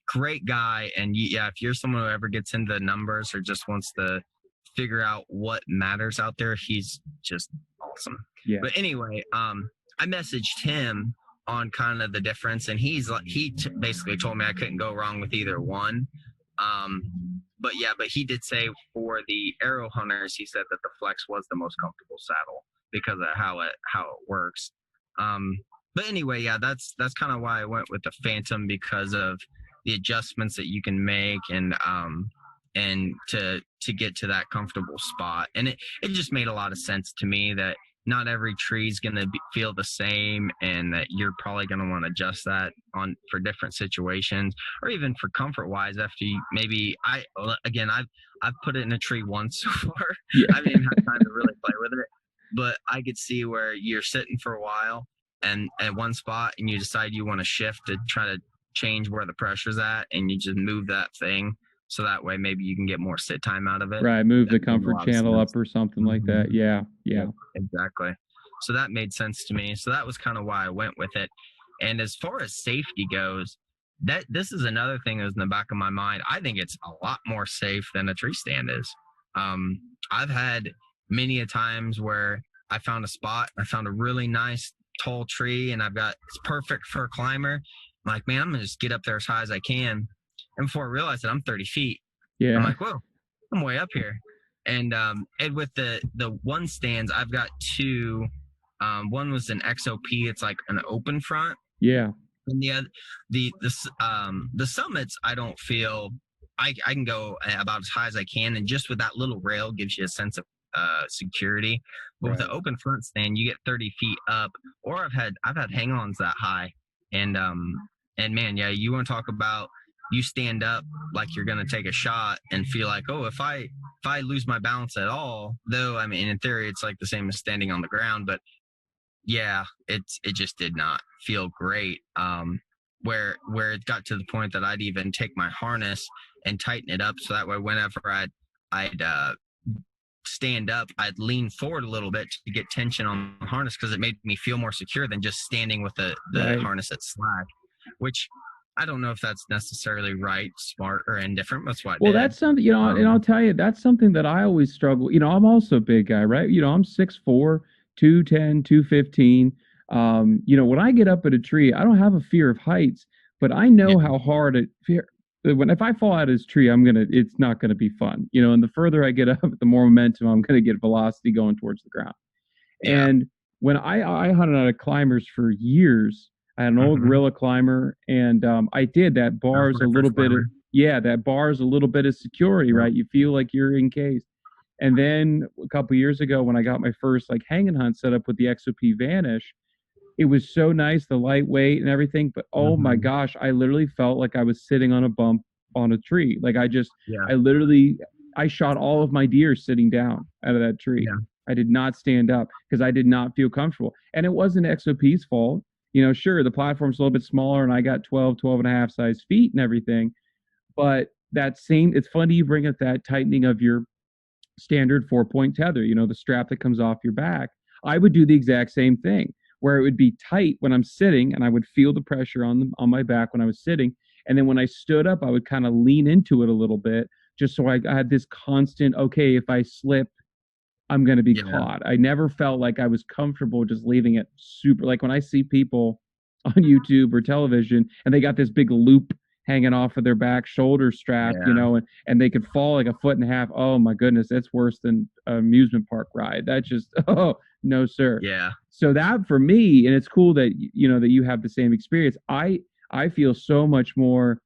Speaker 2: great guy, and if you're someone who ever gets into numbers or just wants to figure out what matters out there, he's just awesome.
Speaker 1: Yeah.
Speaker 2: But anyway, I messaged him on kind of the difference, and he basically told me I couldn't go wrong with either one. But he did say for the Arrow Hunters, he said that the Flex was the most comfortable saddle because of how it works. But anyway, that's kind of why I went with the Phantom, because of the adjustments that you can make, and to get to that comfortable spot. And it just made a lot of sense to me that not every tree is going to feel the same, and that you're probably going to want to adjust that for different situations, or even for comfort wise. After you, maybe I've put it in a tree once so far. I didn't have time to really play with it, but I could see where you're sitting for a while and at one spot, and you decide you want to shift to try to change where the pressure's at, and you just move that thing. So that way, maybe you can get more sit time out of it.
Speaker 1: Right. Move the comfort channel up or something like that. Yeah.
Speaker 2: Exactly. So that made sense to me. So that was kind of why I went with it. And as far as safety goes, this is another thing that was in the back of my mind. I think it's a lot more safe than a tree stand is. I've had many a times where I found a spot, I found a really nice tall tree, and it's perfect for a climber. I'm like, man, I'm gonna just get up there as high as I can. And before I realized that I'm 30 feet, I'm like, whoa, I'm way up here. And with the one stands, I've got 2. One was an XOP. It's like an open front.
Speaker 1: Yeah.
Speaker 2: And the summits, I don't feel I can go about as high as I can, and just with that little rail gives you a sense of security. But with the open front stand, you get 30 feet up, or I've had hang-ons that high, and man, you want to talk about, you stand up like you're going to take a shot and feel like, oh, if I lose my balance at all, though, I mean, in theory, it's like the same as standing on the ground, but it just did not feel great. Where it got to the point that I'd even take my harness and tighten it up, so that way whenever I'd stand up, I'd lean forward a little bit to get tension on the harness, because it made me feel more secure than just standing with the harness at slack, which I don't know if that's necessarily right, smart, or indifferent. That's why.
Speaker 1: Well, that's something, and I'll tell you, that's something that I always struggle. I'm also a big guy, right? I'm 6'4", 210, 215. When I get up at a tree, I don't have a fear of heights, but I know how hard if I fall out of this tree, it's not gonna be fun. And the further I get up, the more momentum I'm gonna get, velocity going towards the ground. Yeah. And when I hunted out of climbers for years, I had an old gorilla climber, and I did that bar's a little bit of security, right? You feel like you're encased. And then a couple years ago, when I got my first hanging hunt set up with the XOP Vanish, it was so nice, the lightweight and everything. But oh my gosh, I literally felt like I was sitting on a bump on a tree. Like I shot all of my deer sitting down out of that tree. Yeah. I did not stand up because I did not feel comfortable. And it wasn't XOP's fault. Sure, the platform's a little bit smaller, and I got 12 and a half size feet and everything. But it's funny you bring up that tightening of your standard 4-point tether, the strap that comes off your back. I would do the exact same thing. where it would be tight when I'm sitting, and I would feel the pressure on my back when I was sitting, and then when I stood up, I would kind of lean into it a little bit, just so I had this constant, okay, if I slip, I'm going to be
Speaker 2: Yeah.
Speaker 1: caught. I never felt like I was comfortable just leaving it super. Like when I see people on YouTube or television and they got this big loop hanging off of their back, shoulder strap,
Speaker 2: Yeah.
Speaker 1: and they could fall like a foot and a half. Oh my goodness, that's worse than an amusement park ride. That's just, oh, no, sir.
Speaker 2: Yeah.
Speaker 1: So that for me, and it's cool that, that you have the same experience. I feel so much more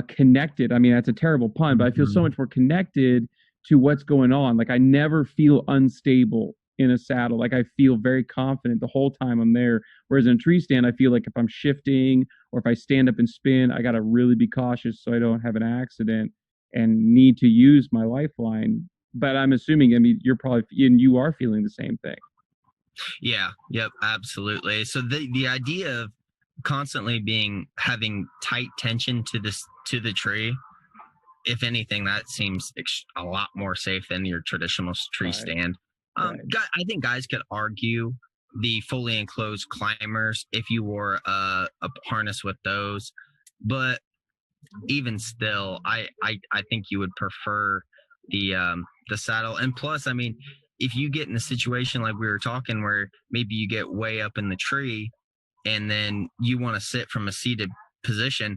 Speaker 1: connected. I mean, that's a terrible pun, but I feel so much more connected to what's going on. Like I never feel unstable in a saddle. Like I feel very confident the whole time I'm there. Whereas in a tree stand, I feel like if I'm shifting or if I stand up and spin, I got to really be cautious so I don't have an accident and need to use my lifeline. But I'm assuming, I mean, you are feeling the same thing.
Speaker 2: Yeah. Yep. Absolutely. So the idea of constantly having tight tension to the tree, if anything, that seems a lot more safe than your traditional tree
Speaker 1: Right.
Speaker 2: stand.
Speaker 1: Right.
Speaker 2: I think guys could argue the fully enclosed climbers if you wore a harness with those, but even still, I think you would prefer the saddle. And plus, I mean, if you get in a situation like we were talking where maybe you get way up in the tree and then you want to sit from a seated position,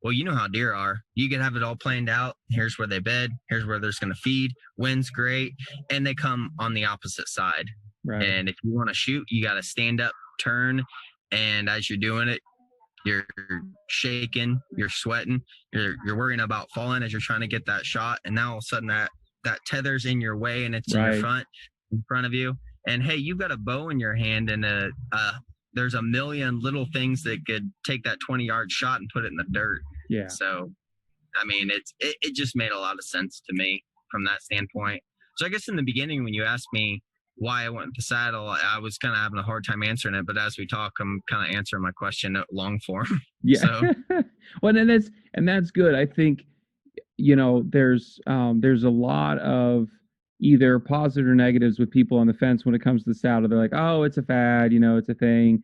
Speaker 2: well, you know how deer are. You can have it all planned out. Here's where they bed. Here's where there's going to feed. Wind's great. And they come on the opposite side.
Speaker 1: Right.
Speaker 2: And if you want to shoot, you got to stand up, turn. And as you're doing it, you're shaking, you're sweating, you're worrying about falling as you're trying to get that shot. And now all of a sudden that tether's in your way and it's in front of you. And hey, you've got a bow in your hand and there's a million little things that could take that 20-yard shot and put it in the dirt.
Speaker 1: Yeah.
Speaker 2: So, I mean, it just made a lot of sense to me from that standpoint. So I guess in the beginning, when you asked me why I went with the saddle, I was kind of having a hard time answering it. But as we talk, I'm kind of answering my question long form.
Speaker 1: Yeah.
Speaker 2: So.
Speaker 1: Well, and that's good. I think, there's a lot of either positive or negatives with people on the fence when it comes to the saddle. They're like, oh, it's a fad, it's a thing.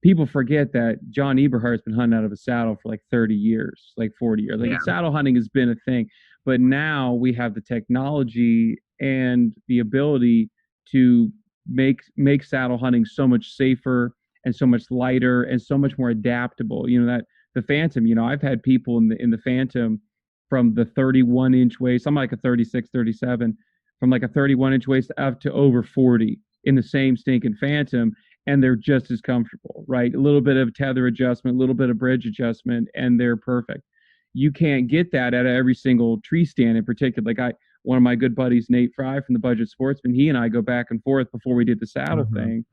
Speaker 1: People forget that John Eberhardt's been hunting out of a saddle for like 30 years, like 40 years. Like saddle hunting has been a thing, but now we have the technology and the ability to make saddle hunting so much safer and so much lighter and so much more adaptable. That the Phantom, I've had people in the Phantom from the 31-inch waist, I'm like a 36, 37, from like a 31-inch waist up to over 40 in the same stinking Phantom, and they're just as comfortable, right? A little bit of tether adjustment, a little bit of bridge adjustment, and they're perfect. You can't get that at every single tree stand in particular. Like one of my good buddies, Nate Fry from the Budget Sportsman, he and I go back and forth before we did the saddle thing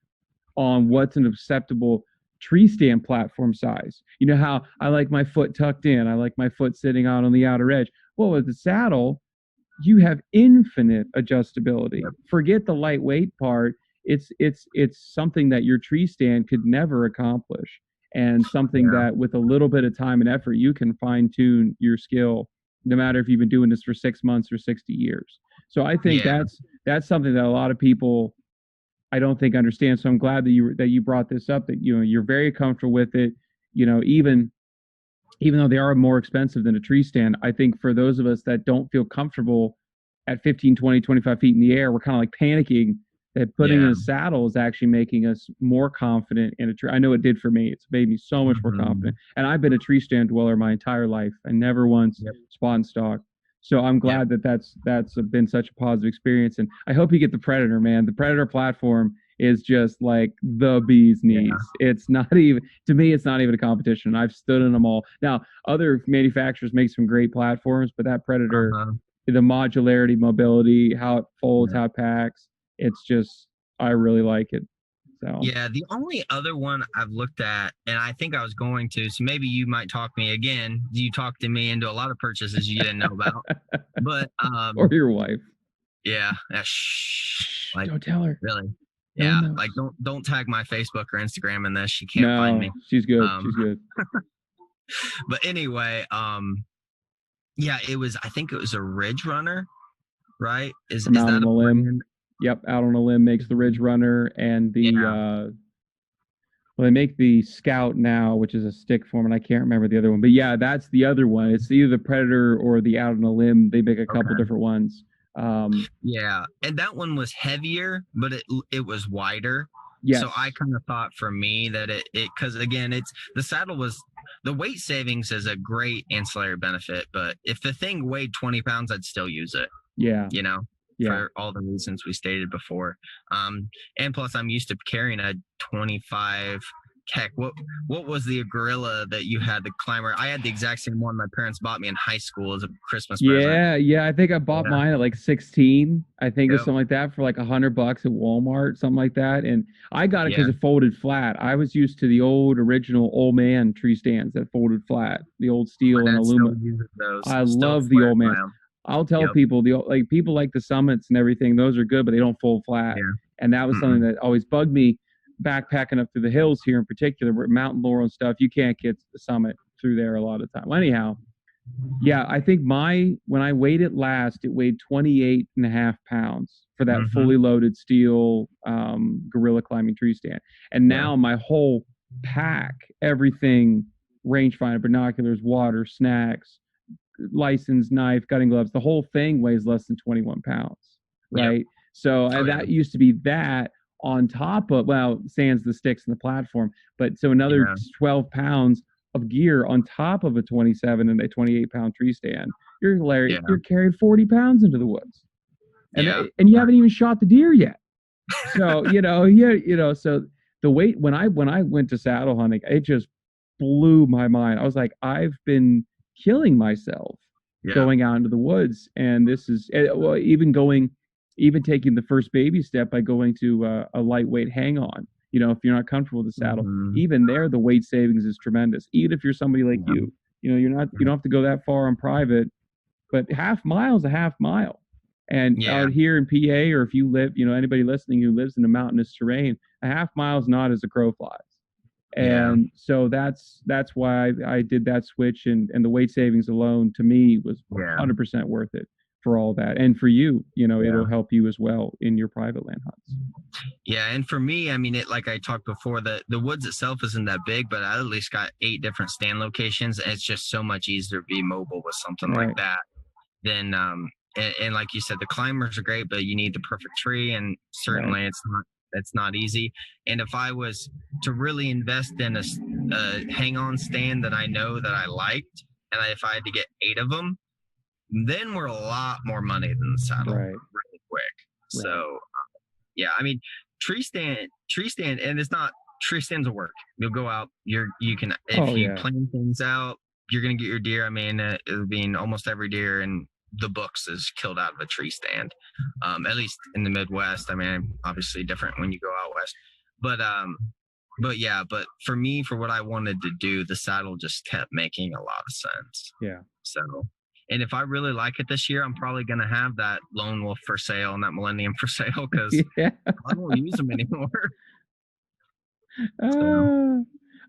Speaker 1: on what's an acceptable tree stand platform size. You know how I like my foot tucked in, I like my foot sitting out on the outer edge. Well, with the saddle, you have infinite adjustability. Forget the lightweight part. It's something that your tree stand could never accomplish, and something that with a little bit of time and effort you can fine tune your skill, no matter if you've been doing this for 6 months or 60 years. So I think that's something that a lot of people, I don't think, understand. So I'm glad that you brought this up, that you're very comfortable with it. Even though they are more expensive than a tree stand, I think for those of us that don't feel comfortable at 15, 20, 25 feet in the air, we're kind of like panicking that putting in a saddle is actually making us more confident in a tree. I know it did for me. It's made me so much more confident. And I've been a tree stand dweller my entire life. I never once spot and stalk. So I'm glad that that's been such a positive experience. And I hope you get the Predator, man. The Predator platform is just like the bee's knees. It's not even, to me, it's not even a competition. I've stood in them all. Now, other manufacturers make some great platforms, but that Predator, the modularity, mobility, how it folds, how it packs, it's just, I really like it. So
Speaker 2: yeah, the only other one I've looked at, and I think I was going to, so maybe you might talk me again. You talked to me into a lot of purchases you didn't know about, but
Speaker 1: or your wife.
Speaker 2: Yeah,
Speaker 1: like, don't tell her.
Speaker 2: Really? Yeah, like don't tag my Facebook or Instagram in this. She can't find me.
Speaker 1: She's good. She's good.
Speaker 2: But anyway, yeah, I think it was a Ridge Runner, right? Is that a brand?
Speaker 1: Yep, Out on a Limb makes the Ridge Runner, and the
Speaker 2: Yeah.
Speaker 1: well, they make the Scout now, which is a stick form, and I can't remember the other one. But yeah, that's the other one. It's either the Predator or the Out on a Limb. They make a couple
Speaker 2: Okay.
Speaker 1: different ones.
Speaker 2: Yeah, and that one was heavier, but it was wider. So I
Speaker 1: Yes.
Speaker 2: kind of thought for me that it because again, it's the saddle was the weight savings is a great ancillary benefit, but if the thing weighed 20 pounds, I'd still use it,
Speaker 1: Yeah.
Speaker 2: you know,
Speaker 1: Yeah.
Speaker 2: for all the reasons we stated before. And plus I'm used to carrying a 25. Heck, what was the gorilla that you had, the climber? I had the exact same one my parents bought me in high school as a Christmas present.
Speaker 1: Yeah, yeah. I think I bought
Speaker 2: Yeah.
Speaker 1: mine at like 16. I think it was
Speaker 2: Yep.
Speaker 1: something like that for like $100 at Walmart, something like that. And I got it
Speaker 2: Yeah.
Speaker 1: because it folded flat. I was used to the old original old man tree stands that folded flat, the old
Speaker 2: My
Speaker 1: steel and
Speaker 2: dad still
Speaker 1: aluminum.
Speaker 2: uses those.
Speaker 1: I
Speaker 2: Still
Speaker 1: love the
Speaker 2: swears
Speaker 1: old
Speaker 2: by
Speaker 1: man.
Speaker 2: them.
Speaker 1: I'll tell
Speaker 2: Yep.
Speaker 1: people like people like the Summits and everything. Those are good, but they don't fold flat.
Speaker 2: Yeah.
Speaker 1: And that was something that always bugged me backpacking up through the hills here in particular, where Mountain Laurel and stuff. You can't get the Summit through there a lot of the time. Well, anyhow, yeah, I think when I weighed it last, it weighed 28 and a half pounds for that
Speaker 2: Mm-hmm.
Speaker 1: fully loaded steel gorilla climbing tree stand. And
Speaker 2: Yeah.
Speaker 1: now my whole pack, everything, rangefinder, binoculars, water, snacks, license, knife, cutting gloves, the whole thing weighs less than 21 pounds,
Speaker 2: Yep.
Speaker 1: right? So
Speaker 2: Oh, yeah.
Speaker 1: that used to be that on top of, well, sans the sticks and the platform, but so another
Speaker 2: Yeah.
Speaker 1: 12 pounds of gear on top of a 27 and a 28-pound tree stand.
Speaker 2: Yeah.
Speaker 1: You're carrying 40 pounds into the woods, and
Speaker 2: Yeah.
Speaker 1: and you haven't even shot the deer yet. So so the weight when I went to saddle hunting, it just blew my mind. I was like, I've been killing myself
Speaker 2: Yeah.
Speaker 1: going out into the woods, and this is well, even taking the first baby step by going to a lightweight hang on. If you're not comfortable with the saddle,
Speaker 2: Mhm.
Speaker 1: even there the weight savings is tremendous. Even if you're somebody like
Speaker 2: Yeah.
Speaker 1: you don't have to go that far on private, but half mile is a half mile. And
Speaker 2: Yeah.
Speaker 1: out here in PA, or if you live, anybody listening who lives in a mountainous terrain, a half mile is not as a crow flies.
Speaker 2: Yeah.
Speaker 1: And so that's why I did that switch, and the weight savings alone to me was
Speaker 2: Yeah.
Speaker 1: 100% worth it for all that. And for you,
Speaker 2: Yeah.
Speaker 1: it'll help you as well in your private land hunts.
Speaker 2: Yeah, and for me, I mean, it like I talked before, the woods itself isn't that big, but I at least got 8 different stand locations. And it's just so much easier to be mobile with something
Speaker 1: Right.
Speaker 2: like that than and like you said, the climbers are great, but you need the perfect tree, and certainly it's not easy. And if I was to really invest in a hang on stand that I know that I liked, and if I had to get 8 of them, then we're a lot more money than the saddle
Speaker 1: Right.
Speaker 2: really quick.
Speaker 1: Right.
Speaker 2: So yeah, I mean, tree stand, and it's not tree stands will work. You'll go out, you can if you plan things out, you're gonna get your deer. I mean, it'll be in almost every deer in the books is killed out of a tree stand, at least in the Midwest. I mean, obviously different when you go out west, but yeah, but for me, for what I wanted to do, the saddle just kept making a lot of sense.
Speaker 1: Yeah.
Speaker 2: So, and if I really like it this year, I'm probably going to have that Lone Wolf for sale and that Millennium for sale because
Speaker 1: Yeah.
Speaker 2: I won't use them anymore.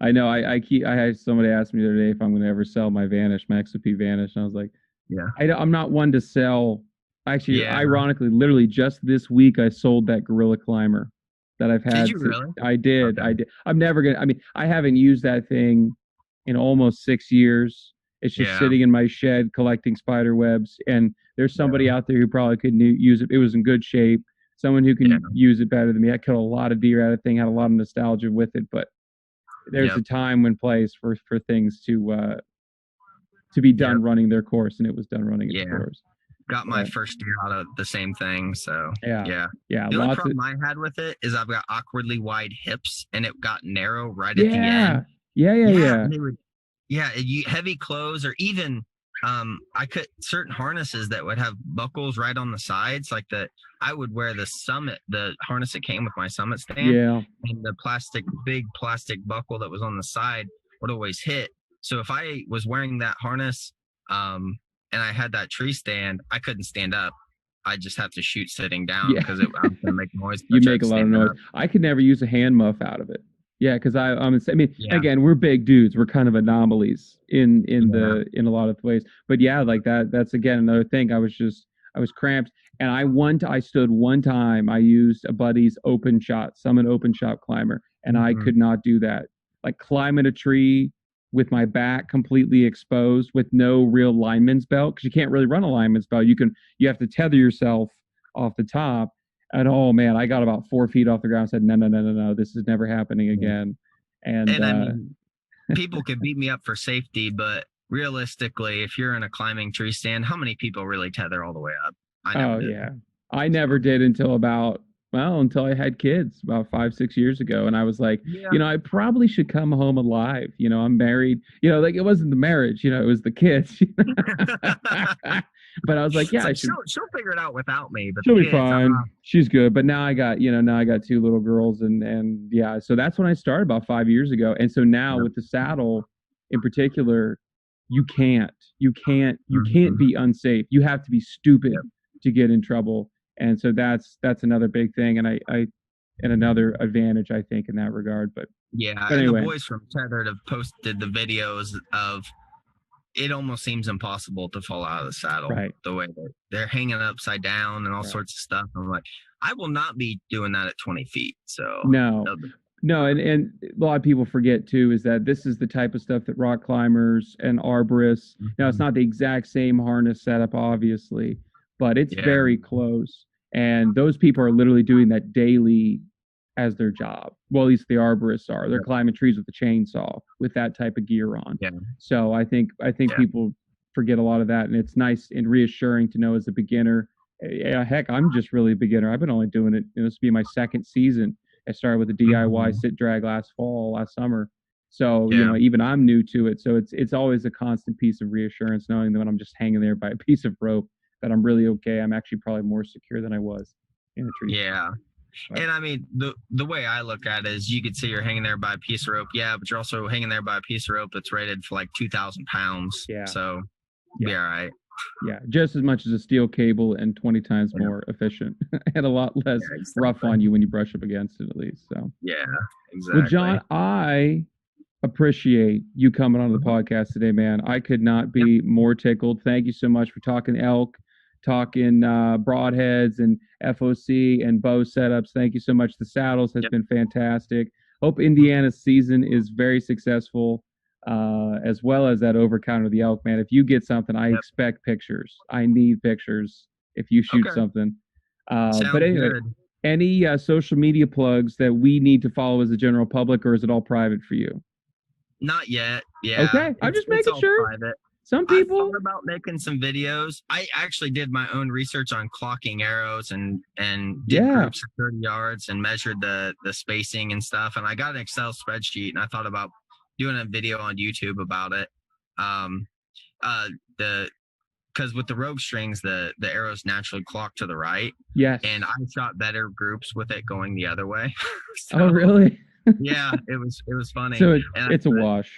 Speaker 1: I know. I had somebody ask me the other day if I'm going to ever sell my Vanish, my XP Vanish, and I was like,
Speaker 2: Yeah.
Speaker 1: I'm not one to sell. Actually,
Speaker 2: Yeah.
Speaker 1: ironically, literally just this week, I sold that Gorilla Climber that I've had.
Speaker 2: Did you really?
Speaker 1: I did.
Speaker 2: Okay.
Speaker 1: I did. I'm never gonna. I mean, I haven't used that thing in almost 6 years. It's just
Speaker 2: Yeah.
Speaker 1: sitting in my shed collecting spider webs. And there's somebody out there who probably could use it. It was in good shape. Someone who can use it better than me. I killed a lot of deer out of the thing. Had a lot of nostalgia with it, but there's a time and place for things to be done running their course, and it was done running its course.
Speaker 2: Got my first deer out of the same thing, so
Speaker 1: yeah.
Speaker 2: The only problem I had with it is I've got awkwardly wide hips, and it got narrow right at the end.
Speaker 1: Yeah.
Speaker 2: Heavy clothes, or even I could certain harnesses that would have buckles right on the sides, like I would wear the harness that came with my Summit stand, and the big plastic buckle that was on the side would always hit. So if I was wearing that harness, and I had that tree stand, I couldn't stand up. I just have to shoot sitting down because I'm going to make noise.
Speaker 1: You make a lot of noise. I could never use a hand muff out of it. Yeah, because again, we're big dudes. We're kind of anomalies in a lot of ways. But yeah, like that's again another thing. I was cramped, And I stood one time. I used a buddy's open shot, summon open shot climber, and I could not do that. Like climbing a tree with my back completely exposed with no real lineman's belt, because you can't really run a lineman's belt. You have to tether yourself off the top. And oh man, I got about 4 feet off the ground and said, no, this is never happening again. And
Speaker 2: I mean, people could beat me up for safety, but realistically, if you're in a climbing tree stand, how many people really tether all the way up?
Speaker 1: I never did until I had kids about 5-6 years ago. And I was like, I probably should come home alive. I'm married, like it wasn't the marriage, it was the kids. But I was like,
Speaker 2: she'll figure it out without me, but
Speaker 1: she'll be fine. She's good. But now I got 2 little girls and yeah, so that's when I started about 5 years ago. And so now with the saddle in particular, you can't be unsafe. You have to be stupid to get in trouble. And so that's another big thing, and and another advantage, I think, in that regard. But
Speaker 2: anyway. And the boys from Tethered have posted the videos of it. Almost seems impossible to fall out of the saddle, the way they're hanging upside down and all sorts of stuff. I'm like, I will not be doing that at 20 feet. So
Speaker 1: no, and a lot of people forget too is that this is the type of stuff that rock climbers and arborists. Now it's not the exact same harness setup, obviously, but it's very close. And those people are literally doing that daily as their job. Well, at least the arborists are. They're climbing trees with a chainsaw with that type of gear on. Yeah. So I think people forget a lot of that, and it's nice and reassuring to know as a beginner. Heck, I'm just really a beginner. I've been only doing it. This will be my second season. I started with a DIY sit drag last summer. So even I'm new to it. So it's always a constant piece of reassurance knowing that when I'm just hanging there by a piece of rope, that I'm really okay. I'm actually probably more secure than I was in a tree.
Speaker 2: Yeah. Right. And I mean, the way I look at it is you could say you're hanging there by a piece of rope. Yeah, but you're also hanging there by a piece of rope that's rated for like 2,000 pounds. Yeah. So be all right.
Speaker 1: Yeah. Just as much as a steel cable and 20 times more efficient and a lot less rough on you when you brush up against it, at least. So
Speaker 2: yeah, exactly.
Speaker 1: Well, John, I appreciate you coming on the podcast today, man. I could not be more tickled. Thank you so much for talking elk, talking broadheads and FOC and bow setups. Thank you so much. The saddles has been fantastic. Hope Indiana's season is very successful, as well as that over-counter the elk, man. If you get something, I expect pictures. I need pictures if you shoot something. But anyway, any social media plugs that we need to follow as a general public, or is it all private for you?
Speaker 2: Not yet. Yeah.
Speaker 1: Okay. I'm just making sure.
Speaker 2: Private.
Speaker 1: Some people
Speaker 2: I thought about making some videos. I actually did my own research on clocking arrows and did groups of 30 yards and measured the spacing and stuff. And I got an Excel spreadsheet, and I thought about doing a video on YouTube about it. Because with the rogue strings, the arrows naturally clock to the right.
Speaker 1: Yes.
Speaker 2: And I shot better groups with it going the other way.
Speaker 1: So, oh, really?
Speaker 2: Yeah, it was funny.
Speaker 1: So it's a wash.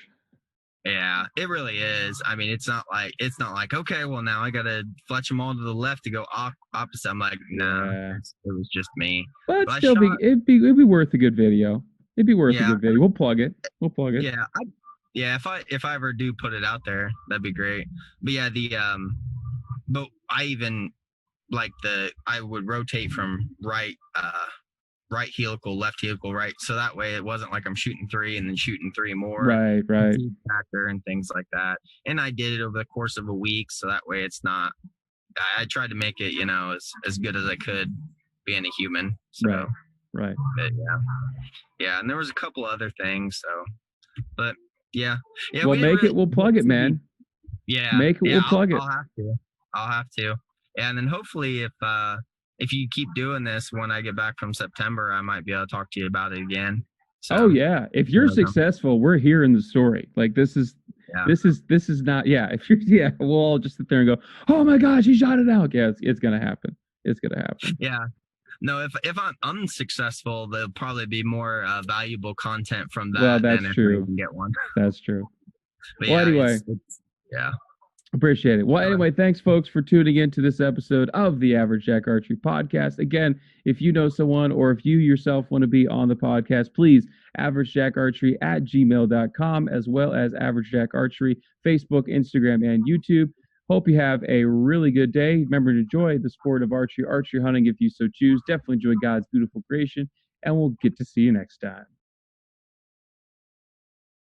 Speaker 2: Yeah, it really is. I mean, it's not like okay, well now I gotta fletch them all to the left to go opposite. I'm like, no, it was just me.
Speaker 1: But it'd be worth a good video. It'd be worth a good video. We'll plug it.
Speaker 2: Yeah, if I ever do put it out there, that'd be great. But yeah, but I even like I would rotate from right helical, left helical, right. So that way it wasn't like I'm shooting 3 and then shooting 3 more.
Speaker 1: Right.
Speaker 2: Factor and things like that. And I did it over the course of a week. So that way it's not, I tried to make it, as good as I could being a human. So,
Speaker 1: right.
Speaker 2: But yeah. And there was a couple other things. So, but yeah.
Speaker 1: We'll make it. We'll plug it, man.
Speaker 2: Yeah.
Speaker 1: Make it. We'll plug it.
Speaker 2: I'll have to. Yeah. And then hopefully if you keep doing this, when I get back from September, I might be able to talk to you about it again. So,
Speaker 1: oh yeah. If you're successful, we're hearing the story. Like this is not, if you're, we'll all just sit there and go, oh my gosh, he shot it out. Yeah, it's going to happen. It's going to happen.
Speaker 2: Yeah. No, if I'm unsuccessful, there'll probably be more valuable content from that.
Speaker 1: Well, that's true.
Speaker 2: If we can get one.
Speaker 1: That's true.
Speaker 2: But
Speaker 1: well, anyway.
Speaker 2: Yeah.
Speaker 1: Appreciate it. Well, anyway, thanks, folks, for tuning in to this episode of the Average Jack Archery Podcast. Again, if you know someone or if you yourself want to be on the podcast, please averagejackarchery@gmail.com, as well as Average Jack Archery, Facebook, Instagram, and YouTube. Hope you have a really good day. Remember to enjoy the sport of archery hunting if you so choose. Definitely enjoy God's beautiful creation, and we'll get to see you next time.